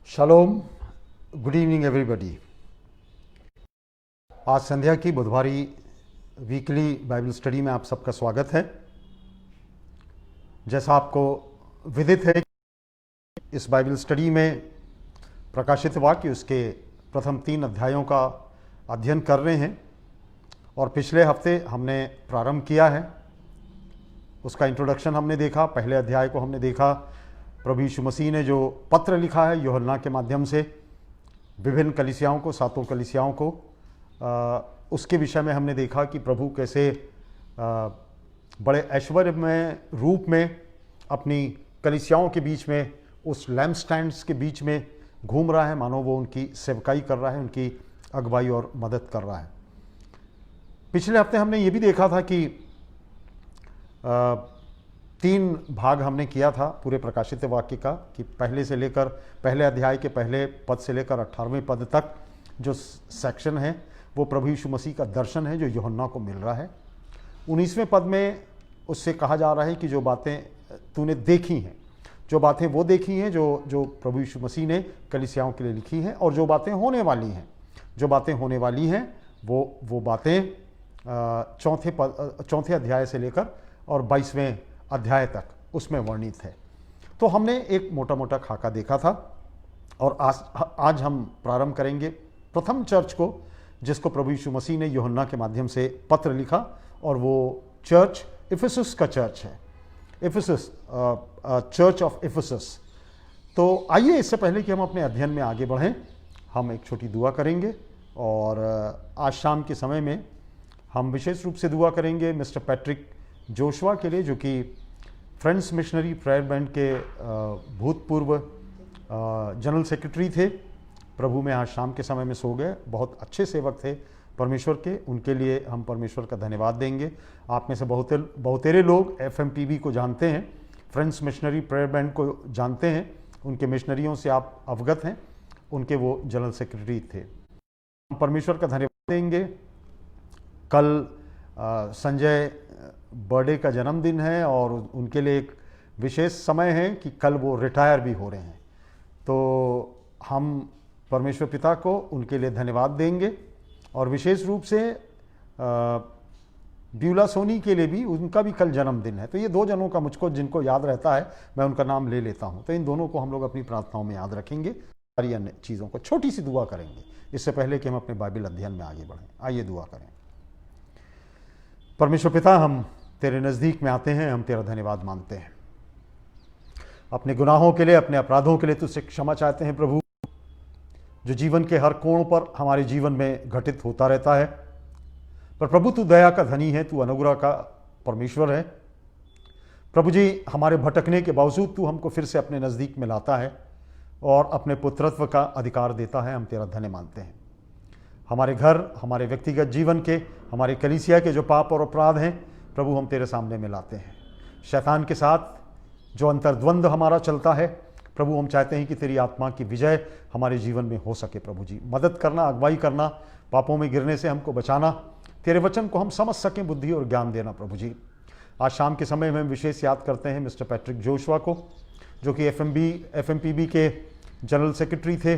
Shalom, good evening everybody. आज संध्या की बुधवारी weekly Bible study में आप सबका स्वागत है। जैसा आपको विदित है, इस बाइबल स्टडी में प्रकाशित वाक्य उसके प्रथम 3 अध्यायों का अध्ययन कर रहे हैं और पिछले हफ्ते हमने प्रारंभ किया है। उसका इंट्रोडक्शन हमने देखा, पहले अध्याय को हमने देखा। प्रभु यीशु मसीह ने जो पत्र लिखा है यूहन्ना के माध्यम से विभिन्न कलीसियाओं को, 7 कलीसियाओं को, उसके विषय में हमने देखा कि प्रभु कैसे बड़े ऐश्वर्य में रूप में अपनी कलीसियाओं के बीच में, उस लैम्प स्टैंड्स के बीच में घूम रहा है, मानो वो उनकी सेवकाई कर रहा है, उनकी अगुवाई और मदद कर रहा है। पिछले हफ्ते हमने ये भी देखा था कि 3 भाग हमने किया था पूरे प्रकाशित वाक्य का, कि पहले अध्याय के पहले पद से लेकर 18वें पद तक जो सेक्शन है वो प्रभु यीशु मसीह का दर्शन है जो यूहन्ना को मिल रहा है। 19वें पद में उससे कहा जा रहा है कि जो बातें तूने देखी हैं, जो बातें वो देखी हैं जो प्रभु यीशु मसीह ने कलीसियाओं के लिए लिखी हैं, और जो बातें होने वाली हैं, जो बातें होने वाली हैं वो बातें चौथे अध्याय से लेकर और 22वें अध्याय तक उसमें वर्णित है। तो हमने एक मोटा मोटा खाका देखा था और आज हम प्रारंभ करेंगे प्रथम चर्च को, जिसको प्रभु यीशु मसीह ने यूहन्ना के माध्यम से पत्र लिखा, और वो चर्च इफिसस का चर्च है, इफिसस, चर्च ऑफ इफिसस। तो आइए, इससे पहले कि हम अपने अध्ययन में आगे बढ़ें, हम एक छोटी दुआ करेंगे। और आज शाम के समय में हम विशेष रूप से दुआ करेंगे मिस्टर पैट्रिक जोशुआ के लिए, जो कि फ्रेंड्स मिशनरी प्रेयर बैंड के भूतपूर्व जनरल सेक्रेटरी थे। प्रभु में आज शाम के समय में सो गए। बहुत अच्छे सेवक थे परमेश्वर के, उनके लिए हम परमेश्वर का धन्यवाद देंगे। आप में से बहुतेरे लोग FMPB को जानते हैं, फ्रेंड्स मिशनरी प्रेयर बैंड को जानते हैं, उनके मिशनरियों से आप अवगत हैं, उनके वो जनरल सेक्रेटरी थे। हम परमेश्वर का धन्यवाद देंगे। कल संजय बर्थडे का जन्मदिन है और उनके लिए एक विशेष समय है कि कल वो रिटायर भी हो रहे हैं। तो हम परमेश्वर पिता को उनके लिए धन्यवाद देंगे, और विशेष रूप से ब्यूला सोनी के लिए भी, उनका भी कल जन्मदिन है। तो ये 2 जनों का मुझको जिनको याद रहता है, मैं उनका नाम ले लेता हूँ। तो इन दोनों को हम लोग अपनी प्रार्थनाओं में याद रखेंगे। सारी अन्य चीज़ों को छोटी सी दुआ करेंगे इससे पहले कि हम अपने बाइबल अध्ययन में आगे बढ़ें। आइए दुआ करें। परमेश्वर पिता, हम तेरे नज़दीक में आते हैं, हम तेरा धन्यवाद मानते हैं अपने गुनाहों के लिए, अपने अपराधों के लिए तुझसे क्षमा चाहते हैं प्रभु, जो जीवन के हर कोण पर हमारे जीवन में घटित होता रहता है। पर प्रभु, तू दया का धनी है, तू अनुग्रह का परमेश्वर है। प्रभु जी, हमारे भटकने के बावजूद तू हमको फिर से अपने नज़दीक में लाता है और अपने पुत्रत्व का अधिकार देता है। हम तेरा धन्य मानते हैं। हमारे घर, हमारे व्यक्तिगत जीवन के, हमारे कलीसिया के जो पाप और अपराध हैं प्रभु, हम तेरे सामने में लाते हैं। शैतान के साथ जो अंतर्द्वंद हमारा चलता है प्रभु, हम चाहते हैं कि तेरी आत्मा की विजय हमारे जीवन में हो सके। प्रभु जी, मदद करना, अगुवाई करना, पापों में गिरने से हमको बचाना, तेरे वचन को हम समझ सकें, बुद्धि और ज्ञान देना। प्रभु जी, आज शाम के समय में हम विशेष याद करते हैं मिस्टर पैट्रिक जोशुआ को, जो कि FMPB के जनरल सेक्रेटरी थे,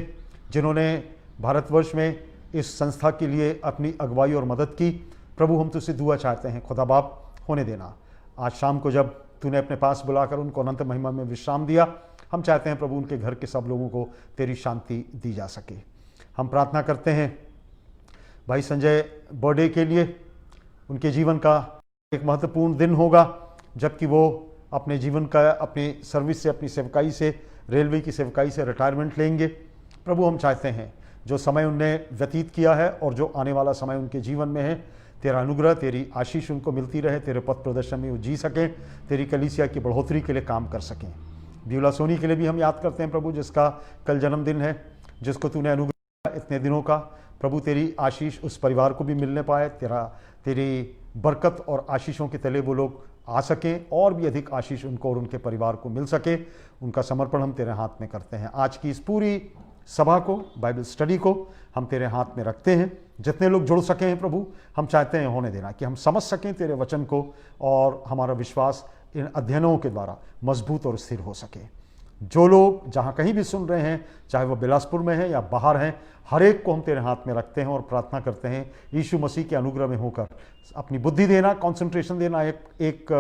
जिन्होंने भारतवर्ष में इस संस्था के लिए अपनी अगुवाई और मदद की। प्रभु, हम तुझसे दुआ चाहते हैं, खुदा बाप होने देना। आज शाम को जब तूने अपने पास बुलाकर उनको अनंत महिमा में विश्राम दिया, हम चाहते हैं प्रभु उनके घर के सब लोगों को तेरी शांति दी जा सके। हम प्रार्थना करते हैं भाई संजय बर्थडे के लिए। उनके जीवन का एक महत्वपूर्ण दिन होगा, जबकि वो अपने जीवन का, अपनी सर्विस से, अपनी सेवकाई से, रेलवे की सेवकाई से रिटायरमेंट लेंगे। प्रभु, हम चाहते हैं जो समय उनने व्यतीत किया है और जो आने वाला समय उनके जीवन में है, तेरा अनुग्रह, तेरी आशीष उनको मिलती रहे। तेरे पथ प्रदर्शन में वो जी सकें, तेरी कलीसिया की बढ़ोतरी के लिए काम कर सकें। ब्यूला सोनी के लिए भी हम याद करते हैं प्रभु, जिसका कल जन्मदिन है, जिसको तूने अनुग्रह इतने दिनों का। प्रभु, तेरी आशीष उस परिवार को भी मिलने पाए, तेरी बरकत और आशीषों के तले वो लोग आ सकें, और भी अधिक आशीष उनको और उनके परिवार को मिल सके। उनका समर्पण हम तेरे हाथ में करते हैं। आज की इस पूरी सभा को, बाइबल स्टडी को हम तेरे हाथ में रखते हैं। जितने लोग जुड़ सके हैं प्रभु, हम चाहते हैं होने देना, कि हम समझ सकें तेरे वचन को, और हमारा विश्वास इन अध्ययनों के द्वारा मजबूत और स्थिर हो सके। जो लोग जहाँ कहीं भी सुन रहे हैं, चाहे वो बिलासपुर में हैं या बाहर हैं, हर एक को हम तेरे हाथ में रखते हैं और प्रार्थना करते हैं यीशु मसीह के अनुग्रह में होकर अपनी बुद्धि देना, कंसंट्रेशन देना एक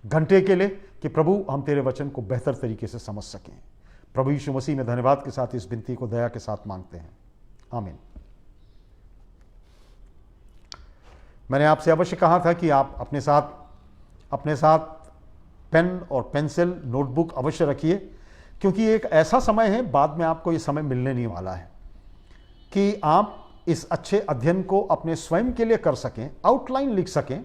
घंटे के लिए, कि प्रभु हम तेरे वचन को बेहतर तरीके से समझ सकें। प्रभु यीशु मसीह में धन्यवाद के साथ इस विनती को दया के साथ मांगते हैं, आमीन। मैंने आपसे अवश्य कहा था कि आप अपने साथ पेन और पेंसिल, नोटबुक अवश्य रखिए, क्योंकि एक ऐसा समय है, बाद में आपको ये समय मिलने नहीं वाला है कि आप इस अच्छे अध्ययन को अपने स्वयं के लिए कर सकें, आउटलाइन लिख सकें।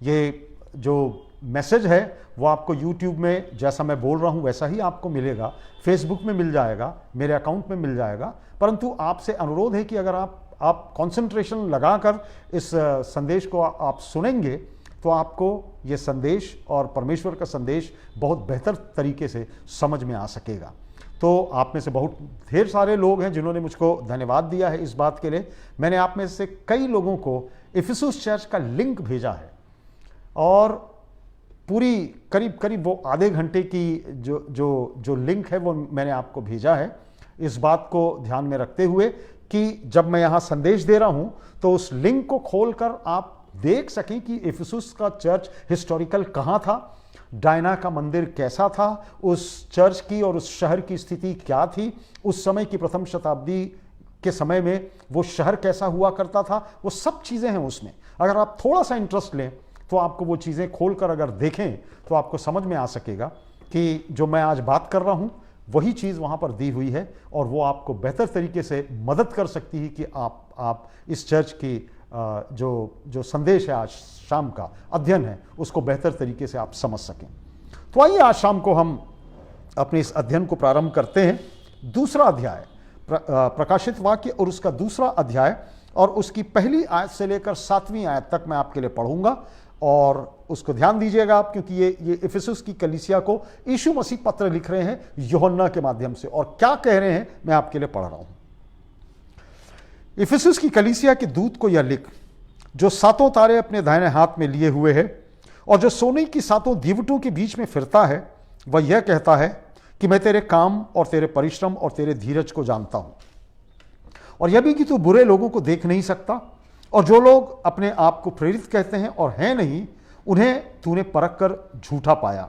ये जो मैसेज है वो आपको YouTube में जैसा मैं बोल रहा हूँ वैसा ही आपको मिलेगा, फेसबुक में मिल जाएगा, मेरे अकाउंट में मिल जाएगा। परंतु आपसे अनुरोध है कि अगर आप कंसंट्रेशन लगाकर इस संदेश को आप सुनेंगे तो आपको ये संदेश और परमेश्वर का संदेश बहुत बेहतर तरीके से समझ में आ सकेगा। तो आप में से बहुत ढेर सारे लोग हैं जिन्होंने मुझको धन्यवाद दिया है इस बात के लिए। मैंने आप में से कई लोगों को इफिसुस चर्च का लिंक भेजा है और पूरी करीब वो आधे घंटे की जो लिंक है वो मैंने आपको भेजा है, इस बात को ध्यान में रखते हुए कि जब मैं यहाँ संदेश दे रहा हूँ तो उस लिंक को खोलकर आप देख सकें कि इफिसुस का चर्च हिस्टोरिकल कहाँ था, डायना का मंदिर कैसा था, उस चर्च की और उस शहर की स्थिति क्या थी, उस समय की प्रथम शताब्दी के समय में वो शहर कैसा हुआ करता था, वो सब चीज़ें हैं उसमें। अगर आप थोड़ा सा इंटरेस्ट लें तो आपको वो चीज़ें खोलकर अगर देखें तो आपको समझ में आ सकेगा कि जो मैं आज बात कर रहा हूँ वही चीज़ वहाँ पर दी हुई है और वो बेहतर तरीके से मदद कर सकती है कि आप इस चर्च की जो संदेश है, आज शाम का अध्ययन है, उसको बेहतर तरीके से आप समझ सकें। तो आइए आज शाम को हम अपने इस अध्ययन को प्रारंभ करते हैं। दूसरा अध्याय प्रकाशित वाक्य और उसका दूसरा अध्याय और उसकी पहली आयत से लेकर 7वीं आयत तक मैं आपके लिए पढ़ूंगा और उसको ध्यान दीजिएगा आप, क्योंकि ये इफिसुस की कलीसिया को यीशु मसीह पत्र लिख रहे हैं यूहन्ना के माध्यम से, और क्या कह रहे हैं मैं आपके लिए पढ़ रहा हूं। इफिसुस की कलीसिया के दूत को यह लिख, जो 7 तारे अपने दाहिने हाथ में लिए हुए है और जो सोने की 7 दीवटों के बीच में फिरता है, वह यह कहता है कि मैं तेरे काम और तेरे परिश्रम और तेरे धीरज को जानता हूं, और यह भी कि तू बुरे लोगों को देख नहीं सकता, और जो लोग अपने आप को प्रेरित कहते हैं और हैं नहीं, उन्हें तूने परख कर झूठा पाया।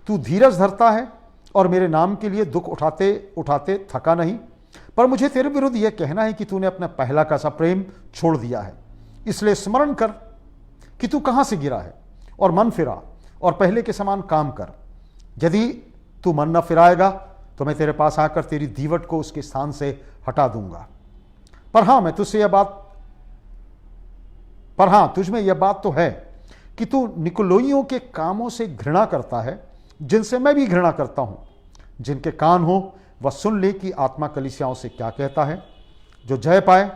तू धीरज धरता है और मेरे नाम के लिए दुख उठाते उठाते थका नहीं। पर मुझे तेरे विरुद्ध यह कहना है कि तूने अपना पहला का सा प्रेम छोड़ दिया है। इसलिए स्मरण कर कि तू कहाँ से गिरा है और मन फिरा और पहले के समान काम कर। यदि तू मन न फिराएगा तो मैं तेरे पास आकर तेरी दीवट को उसके स्थान से हटा दूंगा। पर हाँ, तुझ में यह बात तो है कि तू निकुलोइयों के कामों से घृणा करता है, जिनसे मैं भी घृणा करता हूं। जिनके कान हो वह सुन ले कि आत्मा कलीसियाओं से क्या कहता है। जो जय पाए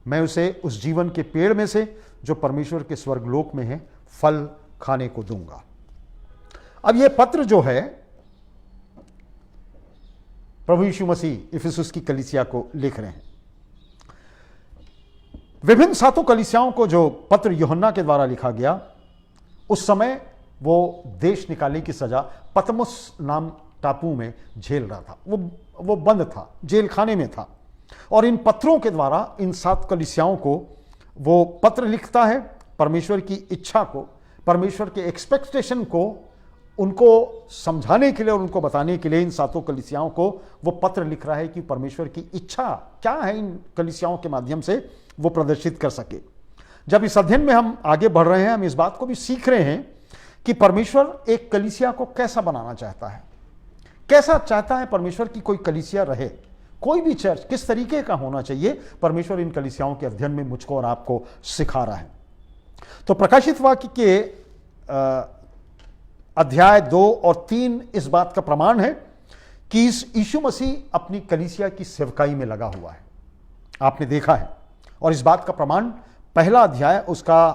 मैं उसे उस जीवन के पेड़ में से जो परमेश्वर के स्वर्गलोक में है फल खाने को दूंगा। अब यह पत्र जो है प्रभु यीशु मसीह इफिसुस की कलीसिया को लिख रहे हैं। विभिन्न 7 कलीसियाओं को जो पत्र यूहन्ना के द्वारा लिखा गया, उस समय वो देश निकालने की सजा पतमुस नाम टापू में झेल रहा था। वो बंद था, जेल खाने में था, और इन पत्रों के द्वारा इन 7 कलीसियाओं को वो पत्र लिखता है। परमेश्वर की इच्छा को, परमेश्वर के एक्सपेक्टेशन को उनको समझाने के लिए और उनको बताने के लिए इन 7 कलीसियाओं को वो पत्र लिख रहा है कि परमेश्वर की इच्छा क्या है इन कलीसियाओं के माध्यम से वो प्रदर्शित कर सके। जब इस अध्ययन में हम आगे बढ़ रहे हैं, हम इस बात को भी सीख रहे हैं कि परमेश्वर एक कलीसिया को कैसा बनाना चाहता है, कैसा चाहता है परमेश्वर की कोई कलीसिया रहे, कोई भी चर्च किस तरीके का होना चाहिए। परमेश्वर इन कलीसियाओं के अध्ययन में मुझको और आपको सिखा रहा है। तो प्रकाशित वाक्य के अध्याय 2 और 3 इस बात का प्रमाण है कि इस यीशु मसीह अपनी कलीसिया की सेवकाई में लगा हुआ है, आपने देखा है। और इस बात का प्रमाण पहला अध्याय उसका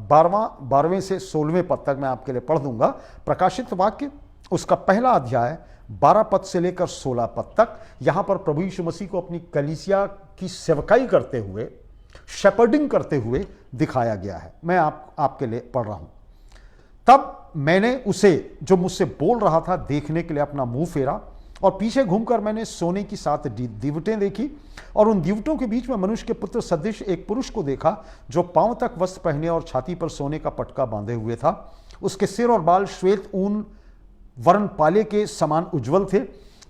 12वें से 16वें पद तक मैं आपके लिए पढ़ दूंगा। प्रकाशित वाक्य उसका पहला अध्याय 12 पद से लेकर 16 पद तक, यहां पर प्रभु यीशु मसीह को अपनी कलीसिया की सेवकाई करते हुए, शेपर्डिंग करते हुए दिखाया गया है। मैं आपके लिए पढ़ रहा हूं। तब मैंने उसे जो मुझसे बोल रहा था देखने के लिए अपना मुंह फेरा, और पीछे घूमकर मैंने सोने की 7 दीवटें देखी, और उन दीवटों के बीच में मनुष्य के पुत्र सदृश एक पुरुष को देखा, जो पांव तक वस्त्र पहने और छाती पर सोने का पटका बांधे हुए था। उसके सिर और बाल श्वेत ऊन वर्ण पाले के समान उज्जवल थे।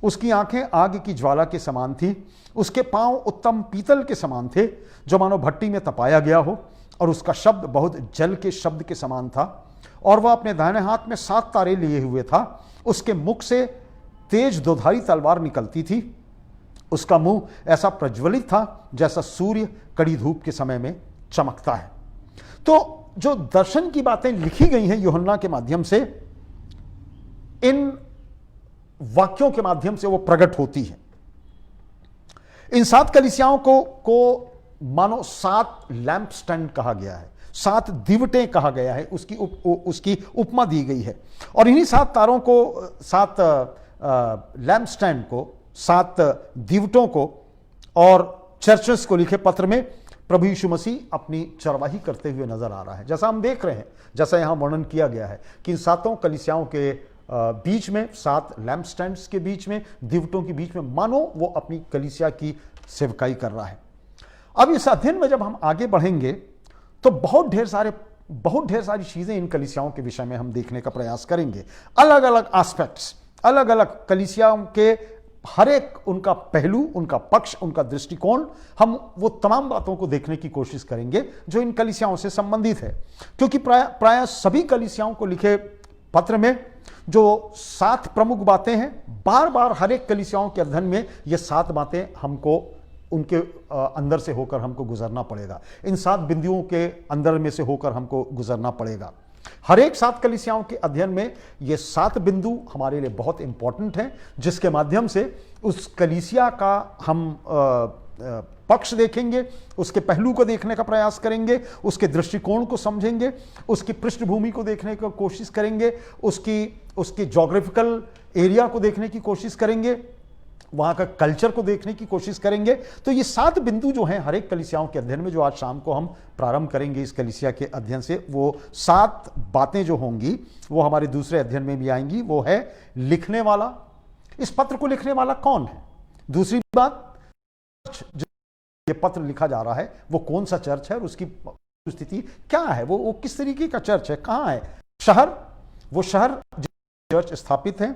उसकी आंखें आग की ज्वाला के समान थी। उसके पांव उत्तम पीतल के समान थे, जो मानो भट्टी में तपाया गया हो, और उसका शब्द बहुत जल के शब्द के समान था। और वह अपने दाहिने हाथ में 7 तारे लिए हुए था। उसके मुख से तेज दोधारी तलवार निकलती थी। उसका मुंह ऐसा प्रज्वलित था जैसा सूर्य कड़ी धूप के समय में चमकता है। तो जो दर्शन की बातें लिखी गई हैं यूहन्ना के माध्यम से, इन वाक्यों के माध्यम से वो प्रकट होती है। इन 7 कलीसियाओं को मानो 7 लैंप स्टैंड कहा गया है, 7 दीवटें कहा गया है, उसकी उपमा दी गई है। और इन्हीं 7 तारों को, 7 लैंप स्टैंड को, 7 दीवटों को और चर्चेस को लिखे पत्र में प्रभु यीशु मसीह अपनी चरवाही करते हुए नजर आ रहा है। जैसा हम देख रहे हैं, जैसा यहां वर्णन किया गया है कि इन 7 कलीसियाओं के बीच में, 7 लैंप स्टैंड्स के बीच में, दीवटों के बीच में, मानो वो अपनी कलीसिया की सेवकाई कर रहा है। अब इस अध्ययन में जब हम आगे बढ़ेंगे तो बहुत ढेर सारी चीजें इन कलीसियाओं के विषय में हम देखने का प्रयास करेंगे। अलग अलग एस्पेक्ट्स, अलग अलग कलीसियाओं के हर एक उनका पहलू, उनका पक्ष, उनका दृष्टिकोण, हम वो तमाम बातों को देखने की कोशिश करेंगे जो इन कलीसियाओं से संबंधित है। क्योंकि प्राय सभी कलीसियाओं को लिखे पत्र में जो 7 प्रमुख बातें हैं, बार बार हर एक कलीसियाओं के अध्ययन में ये 7 बातें हमको उनके अंदर से होकर हमको गुजरना पड़ेगा। इन 7 बिंदुओं के अंदर में से होकर हमको गुजरना पड़ेगा। हर एक 7 कलीसियाओं के अध्ययन में ये 7 बिंदु हमारे लिए बहुत इंपॉर्टेंट हैं, जिसके माध्यम से उस कलीसिया का हम पक्ष देखेंगे, उसके पहलू को देखने का प्रयास करेंगे, उसके दृष्टिकोण को समझेंगे, उसकी पृष्ठभूमि को देखने की कोशिश करेंगे, उसकी ज्योग्राफिकल एरिया को देखने की कोशिश करेंगे, वहां का कल्चर को देखने की कोशिश करेंगे। तो ये 7 बिंदु जो हैं हर एक कलीसियाओं के अध्ययन में, जो आज शाम को हम प्रारंभ करेंगे इस कलीसिया के अध्ययन से, वो 7 बातें जो होंगी वो हमारे दूसरे अध्ययन में भी आएंगी। वो है लिखने वाला, इस पत्र को लिखने वाला कौन है। दूसरी बात, जो ये पत्र लिखा जा रहा है वो कौन सा चर्च है और उसकी स्थिति क्या है, वो किस तरीके का चर्च है, कहां है शहर, वो शहर चर्च स्थापित है,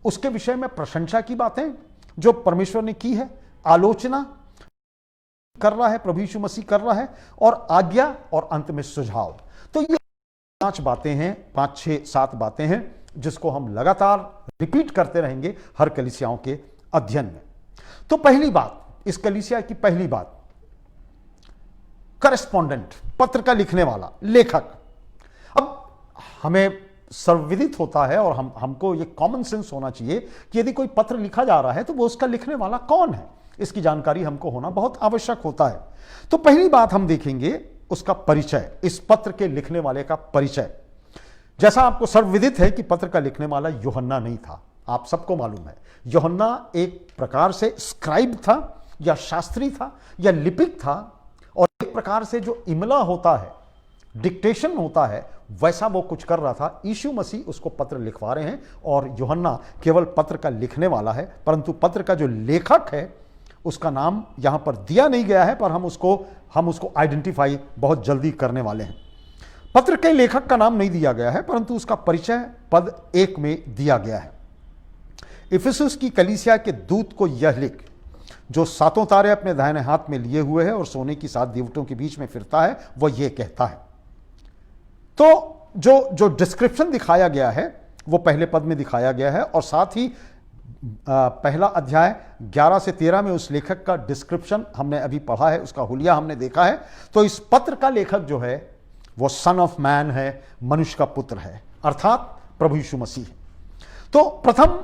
उसके विषय में प्रशंसा की बातें जो परमेश्वर ने की है, आलोचना कर रहा है प्रभु यीशु मसीह कर रहा है, और आज्ञा, और अंत में सुझाव। तो ये 5 बातें हैं, 5, 6, 7 बातें हैं जिसको हम लगातार रिपीट करते रहेंगे हर कलीसियाओं के अध्ययन में। तो पहली बात, इस कलीसिया की पहली बात, करेस्पॉन्डेंट, पत्र का लिखने वाला, लेखक। अब हमें सर्वविदित होता है और हमको ये कॉमन सेंस होना चाहिए कि यदि कोई पत्र लिखा जा रहा है तो वो उसका लिखने वाला कौन है, इसकी जानकारी हमको होना बहुत आवश्यक होता है। तो पहली बात हम देखेंगे उसका परिचय, इस पत्र के लिखने वाले का परिचय। जैसा आपको सर्वविदित है कि पत्र का लिखने वाला यूहन्ना नहीं था, आप सबको मालूम है। यूहन्ना एक प्रकार से स्क्राइब था, या शास्त्री था, या लिपिक था, और एक प्रकार से जो इमला होता है, डिक्टेशन होता है, वैसा वो कुछ कर रहा था। यीशु मसीह उसको पत्र लिखवा रहे हैं, और यूहन्ना केवल पत्र का लिखने वाला है, परंतु पत्र का जो लेखक है उसका नाम यहां पर दिया नहीं गया है, पर हम उसको आइडेंटिफाई बहुत जल्दी करने वाले हैं। पत्र के लेखक का नाम नहीं दिया गया है, परंतु उसका परिचय पद 1 में दिया गया है। इफिसुस की कलीसिया के दूत को यह लिख, जो 7 तारे अपने दाहिने हाथ में लिए हुए है और सोने की 7 दीवटों के बीच में फिरता है, वह यह कहता है। तो जो डिस्क्रिप्शन दिखाया गया है वो पहले पद में दिखाया गया है, और साथ ही पहला अध्याय 11 से 13 में उस लेखक का डिस्क्रिप्शन हमने अभी पढ़ा है, उसका हुलिया हमने देखा है। तो इस पत्र का लेखक जो है वो सन ऑफ मैन है, मनुष्य का पुत्र है, अर्थात प्रभु यीशु मसीह। तो प्रथम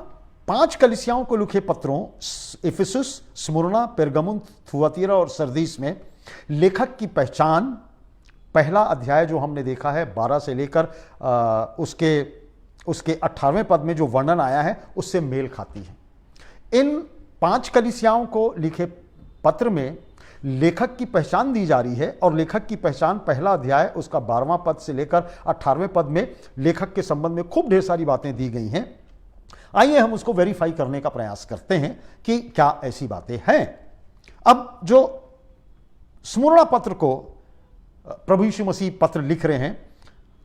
5 कलीसियाओं को लिखे पत्रों, इफिसुस, स्मुरना, पेरगमुन, थुआतीरा और सरदीस में लेखक की पहचान पहला अध्याय जो हमने देखा है 12 से लेकर उसके 18वें पद में जो वर्णन आया है उससे मेल खाती है। इन 5 कलीसियाओं को लिखे पत्र में लेखक की पहचान दी जा रही है और लेखक की पहचान पहला अध्याय उसका 12वां पद से लेकर 18वें पद में लेखक के संबंध में खूब ढेर सारी बातें दी गई हैं। आइए हम उसको वेरीफाई करने का प्रयास करते हैं कि क्या ऐसी बातें हैं। अब जो स्मुरना पत्र को प्रभु यीशु मसीह पत्र लिख रहे हैं,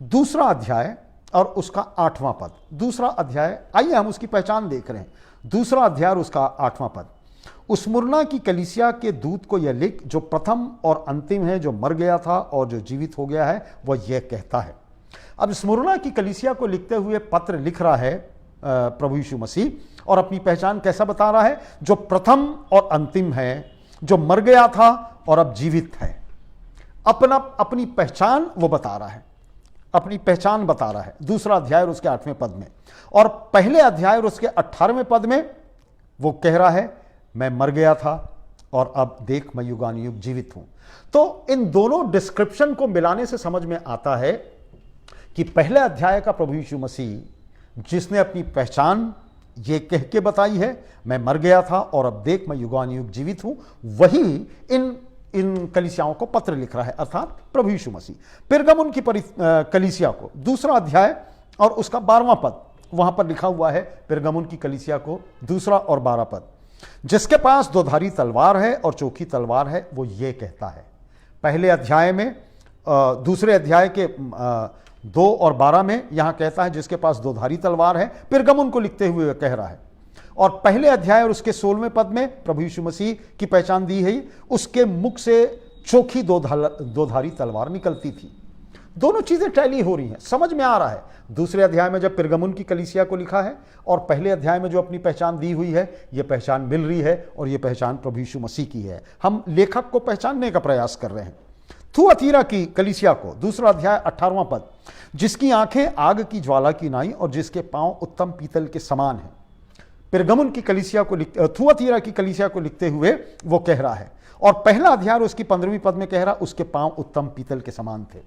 दूसरा अध्याय और उसका 8वां पद, दूसरा अध्याय, आइए हम उसकी पहचान देख रहे हैं। दूसरा अध्याय और उसका 8वां पद, उस स्मुरना की कलीसिया के दूत को यह लिख जो प्रथम और अंतिम है, जो मर गया था और जो जीवित हो गया है, वह यह कहता है। अब स्मुरना की कलीसिया को लिखते हुए पत्र लिख रहा है प्रभु यीशु मसीह और अपनी पहचान कैसा बता रहा है? जो प्रथम और अंतिम है, जो मर गया था और अब जीवित है। अपनी पहचान वो बता रहा है, अपनी पहचान बता रहा है दूसरा अध्याय और उसके 8वें पद में। और पहले अध्याय और उसके 18वें पद में वो कह रहा है मैं मर गया था और अब देख मैं युगानुयुग जीवित हूं। तो इन दोनों डिस्क्रिप्शन को मिलाने से समझ में आता है कि पहले अध्याय का प्रभु यीशु मसीह जिसने अपनी पहचान ये कह के बताई है मैं मर गया था और अब देख मैं युगानुयुग जीवित हूं, वही इन कलीसियाओं को पत्र लिख रहा है, अर्थात प्रभु यीशु मसीह। पिरगमुन की कलीसिया को दूसरा अध्याय और उसका 12वां पद, वहां पर लिखा हुआ है पिरगमुन की कलीसिया को दूसरा और 12 पद, जिसके पास दोधारी तलवार है और चोखी तलवार है, वो ये कहता है। पहले अध्याय में दूसरे अध्याय के 2 और 12 में यहां कहता है जिसके पास दोधारी तलवार है, पिरगमुन को लिखते हुए कह रहा है। और पहले अध्याय और उसके 16वें पद में प्रभु यीशु मसीह की पहचान दी है, उसके मुख से चोखी दोधारी तलवार निकलती थी। दोनों चीजें टैली हो रही हैं, समझ में आ रहा है। दूसरे अध्याय में जब पिरगमुन की कलीसिया को लिखा है और पहले अध्याय में जो अपनी पहचान दी हुई है, यह पहचान मिल रही है और यह पहचान प्रभु यीशु मसीह की है। हम लेखक को पहचानने का प्रयास कर रहे हैं। थुआतीरा की कलीसिया को दूसरा अध्याय 18वां पद, जिसकी आंखें आग की ज्वाला की नाई और जिसके पांव उत्तम पीतल के समान हैं। पिरगमुन की कलीसिया को थुआतीरा की कलीसिया को लिखते हुए वो कह रहा है, और पहला अध्याय उसकी 15वीं पद में कह रहा उसके पांव उत्तम पीतल के समान थे।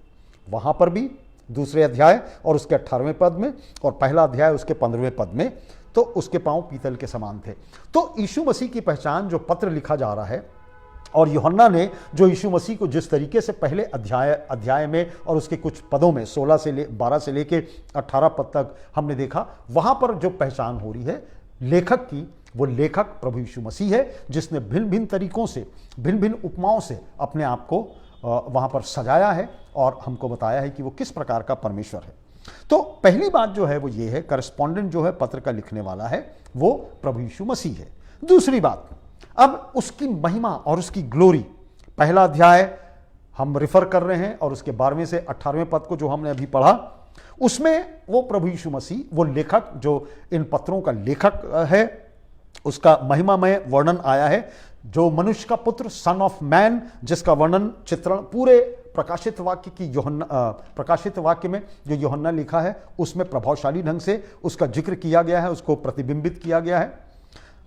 वहां पर भी दूसरे अध्याय और उसके 18वें पद में और पहला अध्याय उसके 15वें पद में तो उसके पांव पीतल के समान थे। तो यीशु मसीह की पहचान जो पत्र लिखा जा रहा है, और यूहन्ना ने जो यीशु मसीह को जिस तरीके से पहले अध्याय में और उसके कुछ पदों में 12 से लेके 18 पद तक हमने देखा, वहां पर जो पहचान हो रही है लेखक की, वो लेखक प्रभु यीशु मसीह है, जिसने भिन्न भिन्न तरीकों से, भिन्न भिन्न उपमाओं से अपने आप को वहां पर सजाया है और हमको बताया है कि वो किस प्रकार का परमेश्वर है। तो पहली बात जो है वो ये है, करस्पॉन्डेंट जो है पत्र का लिखने वाला है वो प्रभु यीशु मसीह है। दूसरी बात, अब उसकी महिमा और उसकी ग्लोरी, पहला अध्याय हम रिफर कर रहे हैं और उसके 12वें से 18वें पद को जो हमने अभी पढ़ा, उसमें वो प्रभु यीशु मसीह, वो लेखक जो इन पत्रों का लेखक है, उसका महिमामय वर्णन आया है। जो मनुष्य का पुत्र, सन ऑफ मैन, जिसका वर्णन, चित्रण पूरे प्रकाशित वाक्य में जो यूहन्ना लिखा है उसमें प्रभावशाली ढंग से उसका जिक्र किया गया है, उसको प्रतिबिंबित किया गया है।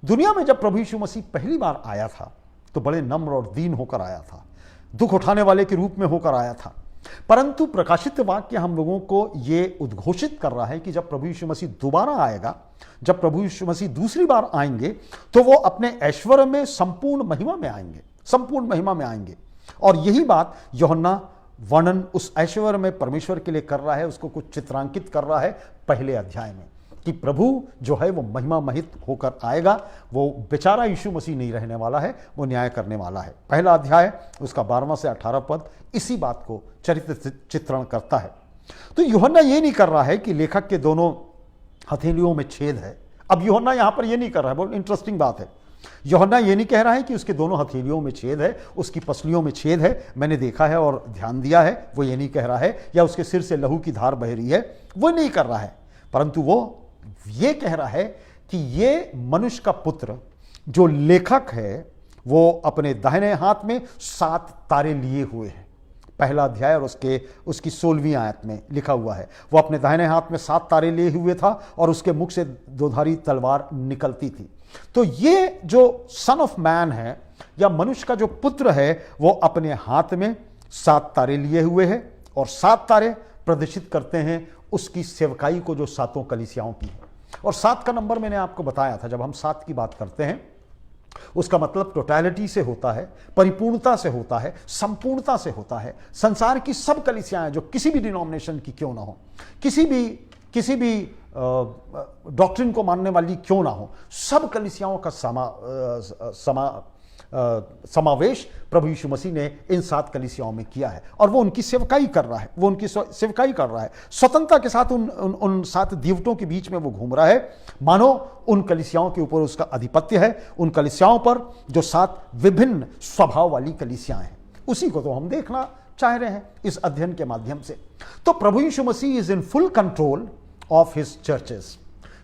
दुनिया में जब प्रभु यीशु मसीह पहली बार आया था तो बड़े नम्र और दीन होकर आया था, दुख उठाने वाले के रूप में होकर आया था। परंतु प्रकाशित वाक्य हम लोगों को ये उद्घोषित कर रहा है कि जब प्रभु यीशु मसीह दोबारा आएगा, जब प्रभु यीशु मसीह दूसरी बार आएंगे, तो वो अपने ऐश्वर्य में संपूर्ण महिमा में आएंगे, संपूर्ण महिमा में आएंगे। और यही बात यूहन्ना वर्णन उस ऐश्वर्य में परमेश्वर के लिए कर रहा है, उसको कुछ चित्रांकित कर रहा है पहले अध्याय में, कि प्रभु जो है वो महिमा महित होकर आएगा। वो बेचारा यीशु मसीह नहीं रहने वाला है, वो न्याय करने वाला है। पहला अध्याय उसका 12वां से 18 पद इसी बात को चरित्र चित्रण करता है। तो यूहन्ना ये नहीं कर रहा है कि लेखक के दोनों हथेलियों में छेद है। अब यूहन्ना यहां पर ये नहीं कर रहा है, बहुत इंटरेस्टिंग बात है। यूहन्ना ये नहीं कह रहा है कि उसके दोनों हथेलियों में छेद है, उसकी पसलियों में छेद है, मैंने देखा है और ध्यान दिया है, वो ये नहीं कह रहा है, या उसके सिर से लहू की धार बह रही है, वो नहीं कर रहा है। परंतु वो ये कह रहा है कि ये मनुष्य का पुत्र जो लेखक है, वो अपने दाहिने हाथ में 7 तारे लिए हुए हैं। पहला अध्याय और उसकी 16वीं आयत में लिखा हुआ है, वो अपने दाहिने हाथ में 7 तारे लिए हुए था और उसके मुख से दोधारी तलवार निकलती थी। तो ये जो सन ऑफ मैन है, या मनुष्य का जो पुत्र है, वो अपने हाथ में 7 तारे लिए हुए है, और 7 तारे प्रदर्शित करते हैं उसकी सेवकाई को जो 7 कलीसियाओं की है। और 7 का नंबर मैंने आपको बताया था, जब हम 7 की बात करते हैं उसका मतलब टोटलिटी से होता है, परिपूर्णता से होता है, संपूर्णता से होता है। संसार की सब कलीसियाएं जो किसी भी डिनोमिनेशन की क्यों ना हो, किसी भी डॉक्ट्रिन को मानने वाली क्यों ना हो, सब कलीसियाओं का समावेश प्रभु यीशु मसीह ने इन 7 कलीसियाओं में किया है और वो उनकी सेवकाई कर रहा है, वो उनकी सेवकाई कर रहा है। स्वतंत्रता के साथ उन 7 दीवटों के बीच में वो घूम रहा है, मानो उन कलीसियाओं के ऊपर उसका आधिपत्य है, उन कलीसियाओं पर जो 7 विभिन्न स्वभाव वाली कलीसियाएं हैं। उसी को तो हम देखना चाह रहे हैं इस अध्ययन के माध्यम से। तो प्रभु Yeshu Masih is in full control of his churches.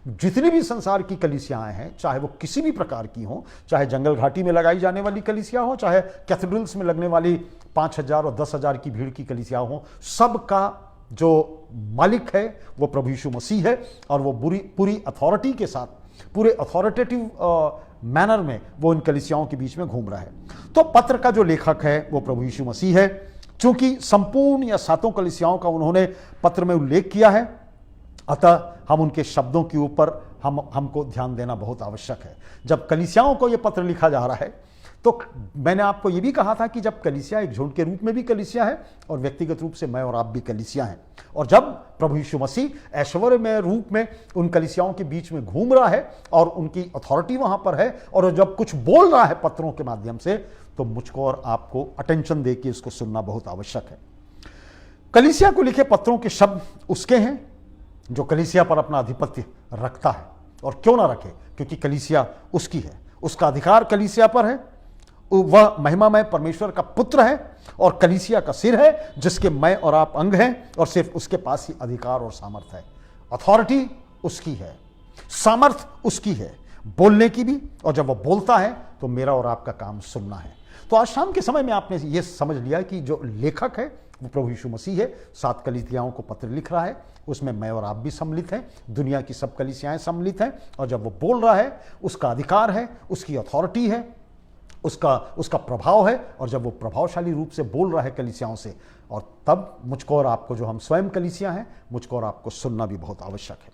जितनी भी संसार की कलीसियाएं हैं, चाहे वो किसी भी प्रकार की हो, चाहे जंगल घाटी में लगाई जाने वाली कलीसिया हो, चाहे कैथेड्रल्स में लगने वाली 5,000 और 10,000 की भीड़ की कलीसिया हो, सबका जो मालिक है वो प्रभु यीशु मसीह है और वो पूरी अथॉरिटी के साथ, पूरे अथॉरिटेटिव मैनर में वो इन कलीसियाओं के बीच में घूम रहा है। तो पत्र का जो लेखक है वो प्रभु यीशु मसीह है। चूंकि संपूर्ण या 7 कलीसियाओं का उन्होंने पत्र में उल्लेख किया है, अतः हम उनके शब्दों के ऊपर हमको ध्यान देना बहुत आवश्यक है। जब कलीसियाओं को यह पत्र लिखा जा रहा है तो मैंने आपको यह भी कहा था कि जब कलीसिया एक झुंड के रूप में भी कलीसिया है और व्यक्तिगत रूप से मैं और आप भी कलीसिया हैं, और जब प्रभु यीशु मसीह ऐश्वर्यमय रूप में उन कलीसियाओं के बीच में घूम रहा है और उनकी अथॉरिटी वहां पर है और जब कुछ बोल रहा है पत्रों के माध्यम से, तो मुझको और आपको अटेंशन देके इसको सुनना बहुत आवश्यक है। कलीसिया को लिखे पत्रों के शब्द उसके हैं जो कलीसिया पर अपना आधिपत्य रखता है, और क्यों ना रखे, क्योंकि कलीसिया उसकी है, उसका अधिकार कलीसिया पर है। वह महिमामय परमेश्वर का पुत्र है और कलीसिया का सिर है, जिसके मैं और आप अंग हैं, और सिर्फ उसके पास ही अधिकार और सामर्थ है। अथॉरिटी उसकी है, सामर्थ उसकी है बोलने की भी, और जब वह बोलता है तो मेरा और आपका काम सुनना है। तो आज शाम के समय में आपने ये समझ लिया कि जो लेखक है वो प्रभु यीशु मसीह है, 7 कलीसियाओं को पत्र लिख रहा है, उसमें मैं और आप भी सम्मिलित हैं, दुनिया की सब कलीसियाएं सम्मिलित हैं, और जब वो बोल रहा है उसका अधिकार है, उसकी अथॉरिटी है, उसका प्रभाव है, और जब वो प्रभावशाली रूप से बोल रहा है कलीसियाओं से, और तब मुझको और आपको, जो हम स्वयं कलीसिया हैं, मुझको और आपको सुनना भी बहुत आवश्यक है।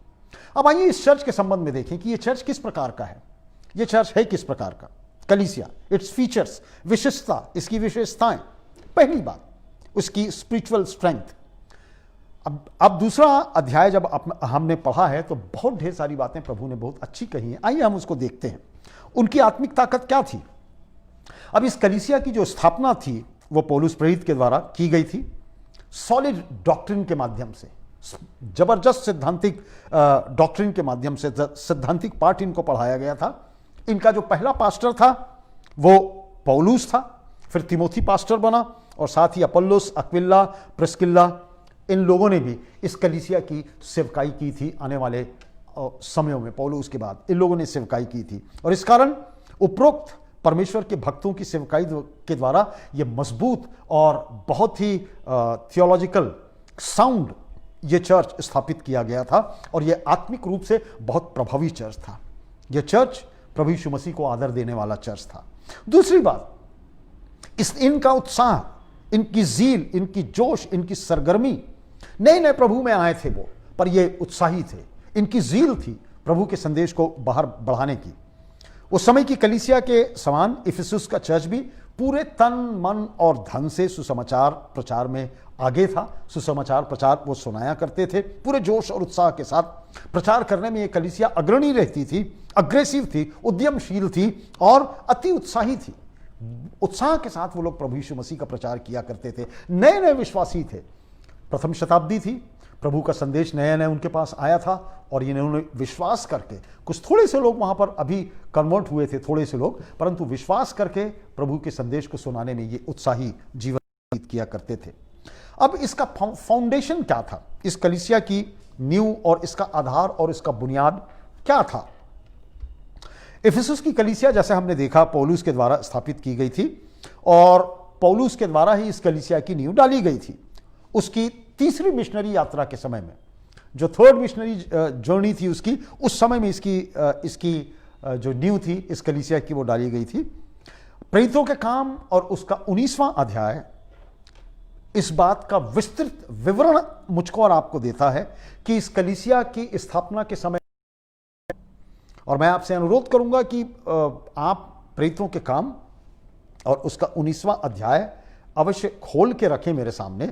अब आइए इस चर्च के संबंध में देखें कि ये चर्च किस प्रकार का है, ये चर्च है किस प्रकार का। कलीसिया, इट्स फीचर्स, विशिष्टता, इसकी विशेषताएं। पहली बात, उसकी स्पिरिचुअल स्ट्रेंथ। अब दूसरा अध्याय जब हमने पढ़ा है तो बहुत ढेर सारी बातें प्रभु ने बहुत अच्छी कही हैं। आइए हम उसको देखते हैं, उनकी आत्मिक ताकत क्या थी। अब इस कलीसिया की जो स्थापना थी वो पौलुस प्रेरित के द्वारा की गई थी, सॉलिड डॉक्ट्रिन के माध्यम से, जबरदस्त सिद्धांतिक डॉक्ट्रिन के माध्यम से, सिद्धांतिक पाठ इनको पढ़ाया गया था। इनका जो पहला पास्टर था वो पौलुस था, फिर तिमोथी पास्टर बना, और साथ ही अपोल्लोस, अक्विला, प्रिस्किल्ला, इन लोगों ने भी इस कलीसिया की सेवकाई की थी। आने वाले समयों में पौलुस के बाद इन लोगों ने सेवकाई की थी, और इस कारण उपरोक्त परमेश्वर के भक्तों की सेवकाई के द्वारा ये मजबूत और बहुत ही थियोलॉजिकल साउंड ये चर्च स्थापित किया गया था, और ये आत्मिक रूप से बहुत प्रभावी चर्च था। यह चर्च प्रभु यीशु मसीह को आदर देने वाला चर्च था। दूसरी बात, इनका उत्साह, इनकी ज़ील, इनकी जोश, इनकी सरगर्मी, नए नए प्रभु में आए थे वो, पर ये उत्साही थे, इनकी ज़ील थी प्रभु के संदेश को बाहर बढ़ाने की। उस समय की कलीसिया के समान इफिसुस का चर्च भी पूरे तन, मन और धन से सुसमाचार प्रचार में आगे था। सुसमाचार प्रचार वो सुनाया करते थे, पूरे जोश और उत्साह के साथ प्रचार करने में ये कलीसिया अग्रणी रहती थी, अग्रेसिव थी, उद्यमशील थी और अति उत्साही थी। उत्साह के साथ वो लोग प्रभु यीशु मसीह का प्रचार किया करते थे। नए नए विश्वासी थे, प्रथम शताब्दी थी, प्रभु का संदेश नया नया उनके पास आया था, और इन्होंने विश्वास करके, कुछ थोड़े से लोग वहां पर अभी कन्वर्ट हुए थे, थोड़े से लोग, परंतु विश्वास करके प्रभु के संदेश को सुनाने में ये उत्साही जीवन व्यतीत किया करते थे। अब इसका फाउंडेशन क्या था, इस कलीसिया की नींव और इसका आधार और इसका बुनियाद क्या था। इफिसुस की कलीसिया, जैसे हमने देखा, पौलुस के द्वारा स्थापित की गई थी, और पौलुस के द्वारा ही इस कलीसिया की नींव डाली गई थी। उसकी तीसरी मिशनरी यात्रा के समय में, जो थर्ड मिशनरी जर्नी थी उसकी, उस समय में इसकी जो नींव थी इस कलीसिया की वो डाली गई थी। प्रेरितों के काम और उसका 19वां अध्याय इस बात का विस्तृत विवरण मुझको और आपको देता है कि इस कलीसिया की स्थापना के समय, और मैं आपसे अनुरोध करूंगा कि आप प्रेरितों के काम और उसका 19वां अध्याय अवश्य खोल के रखें मेरे सामने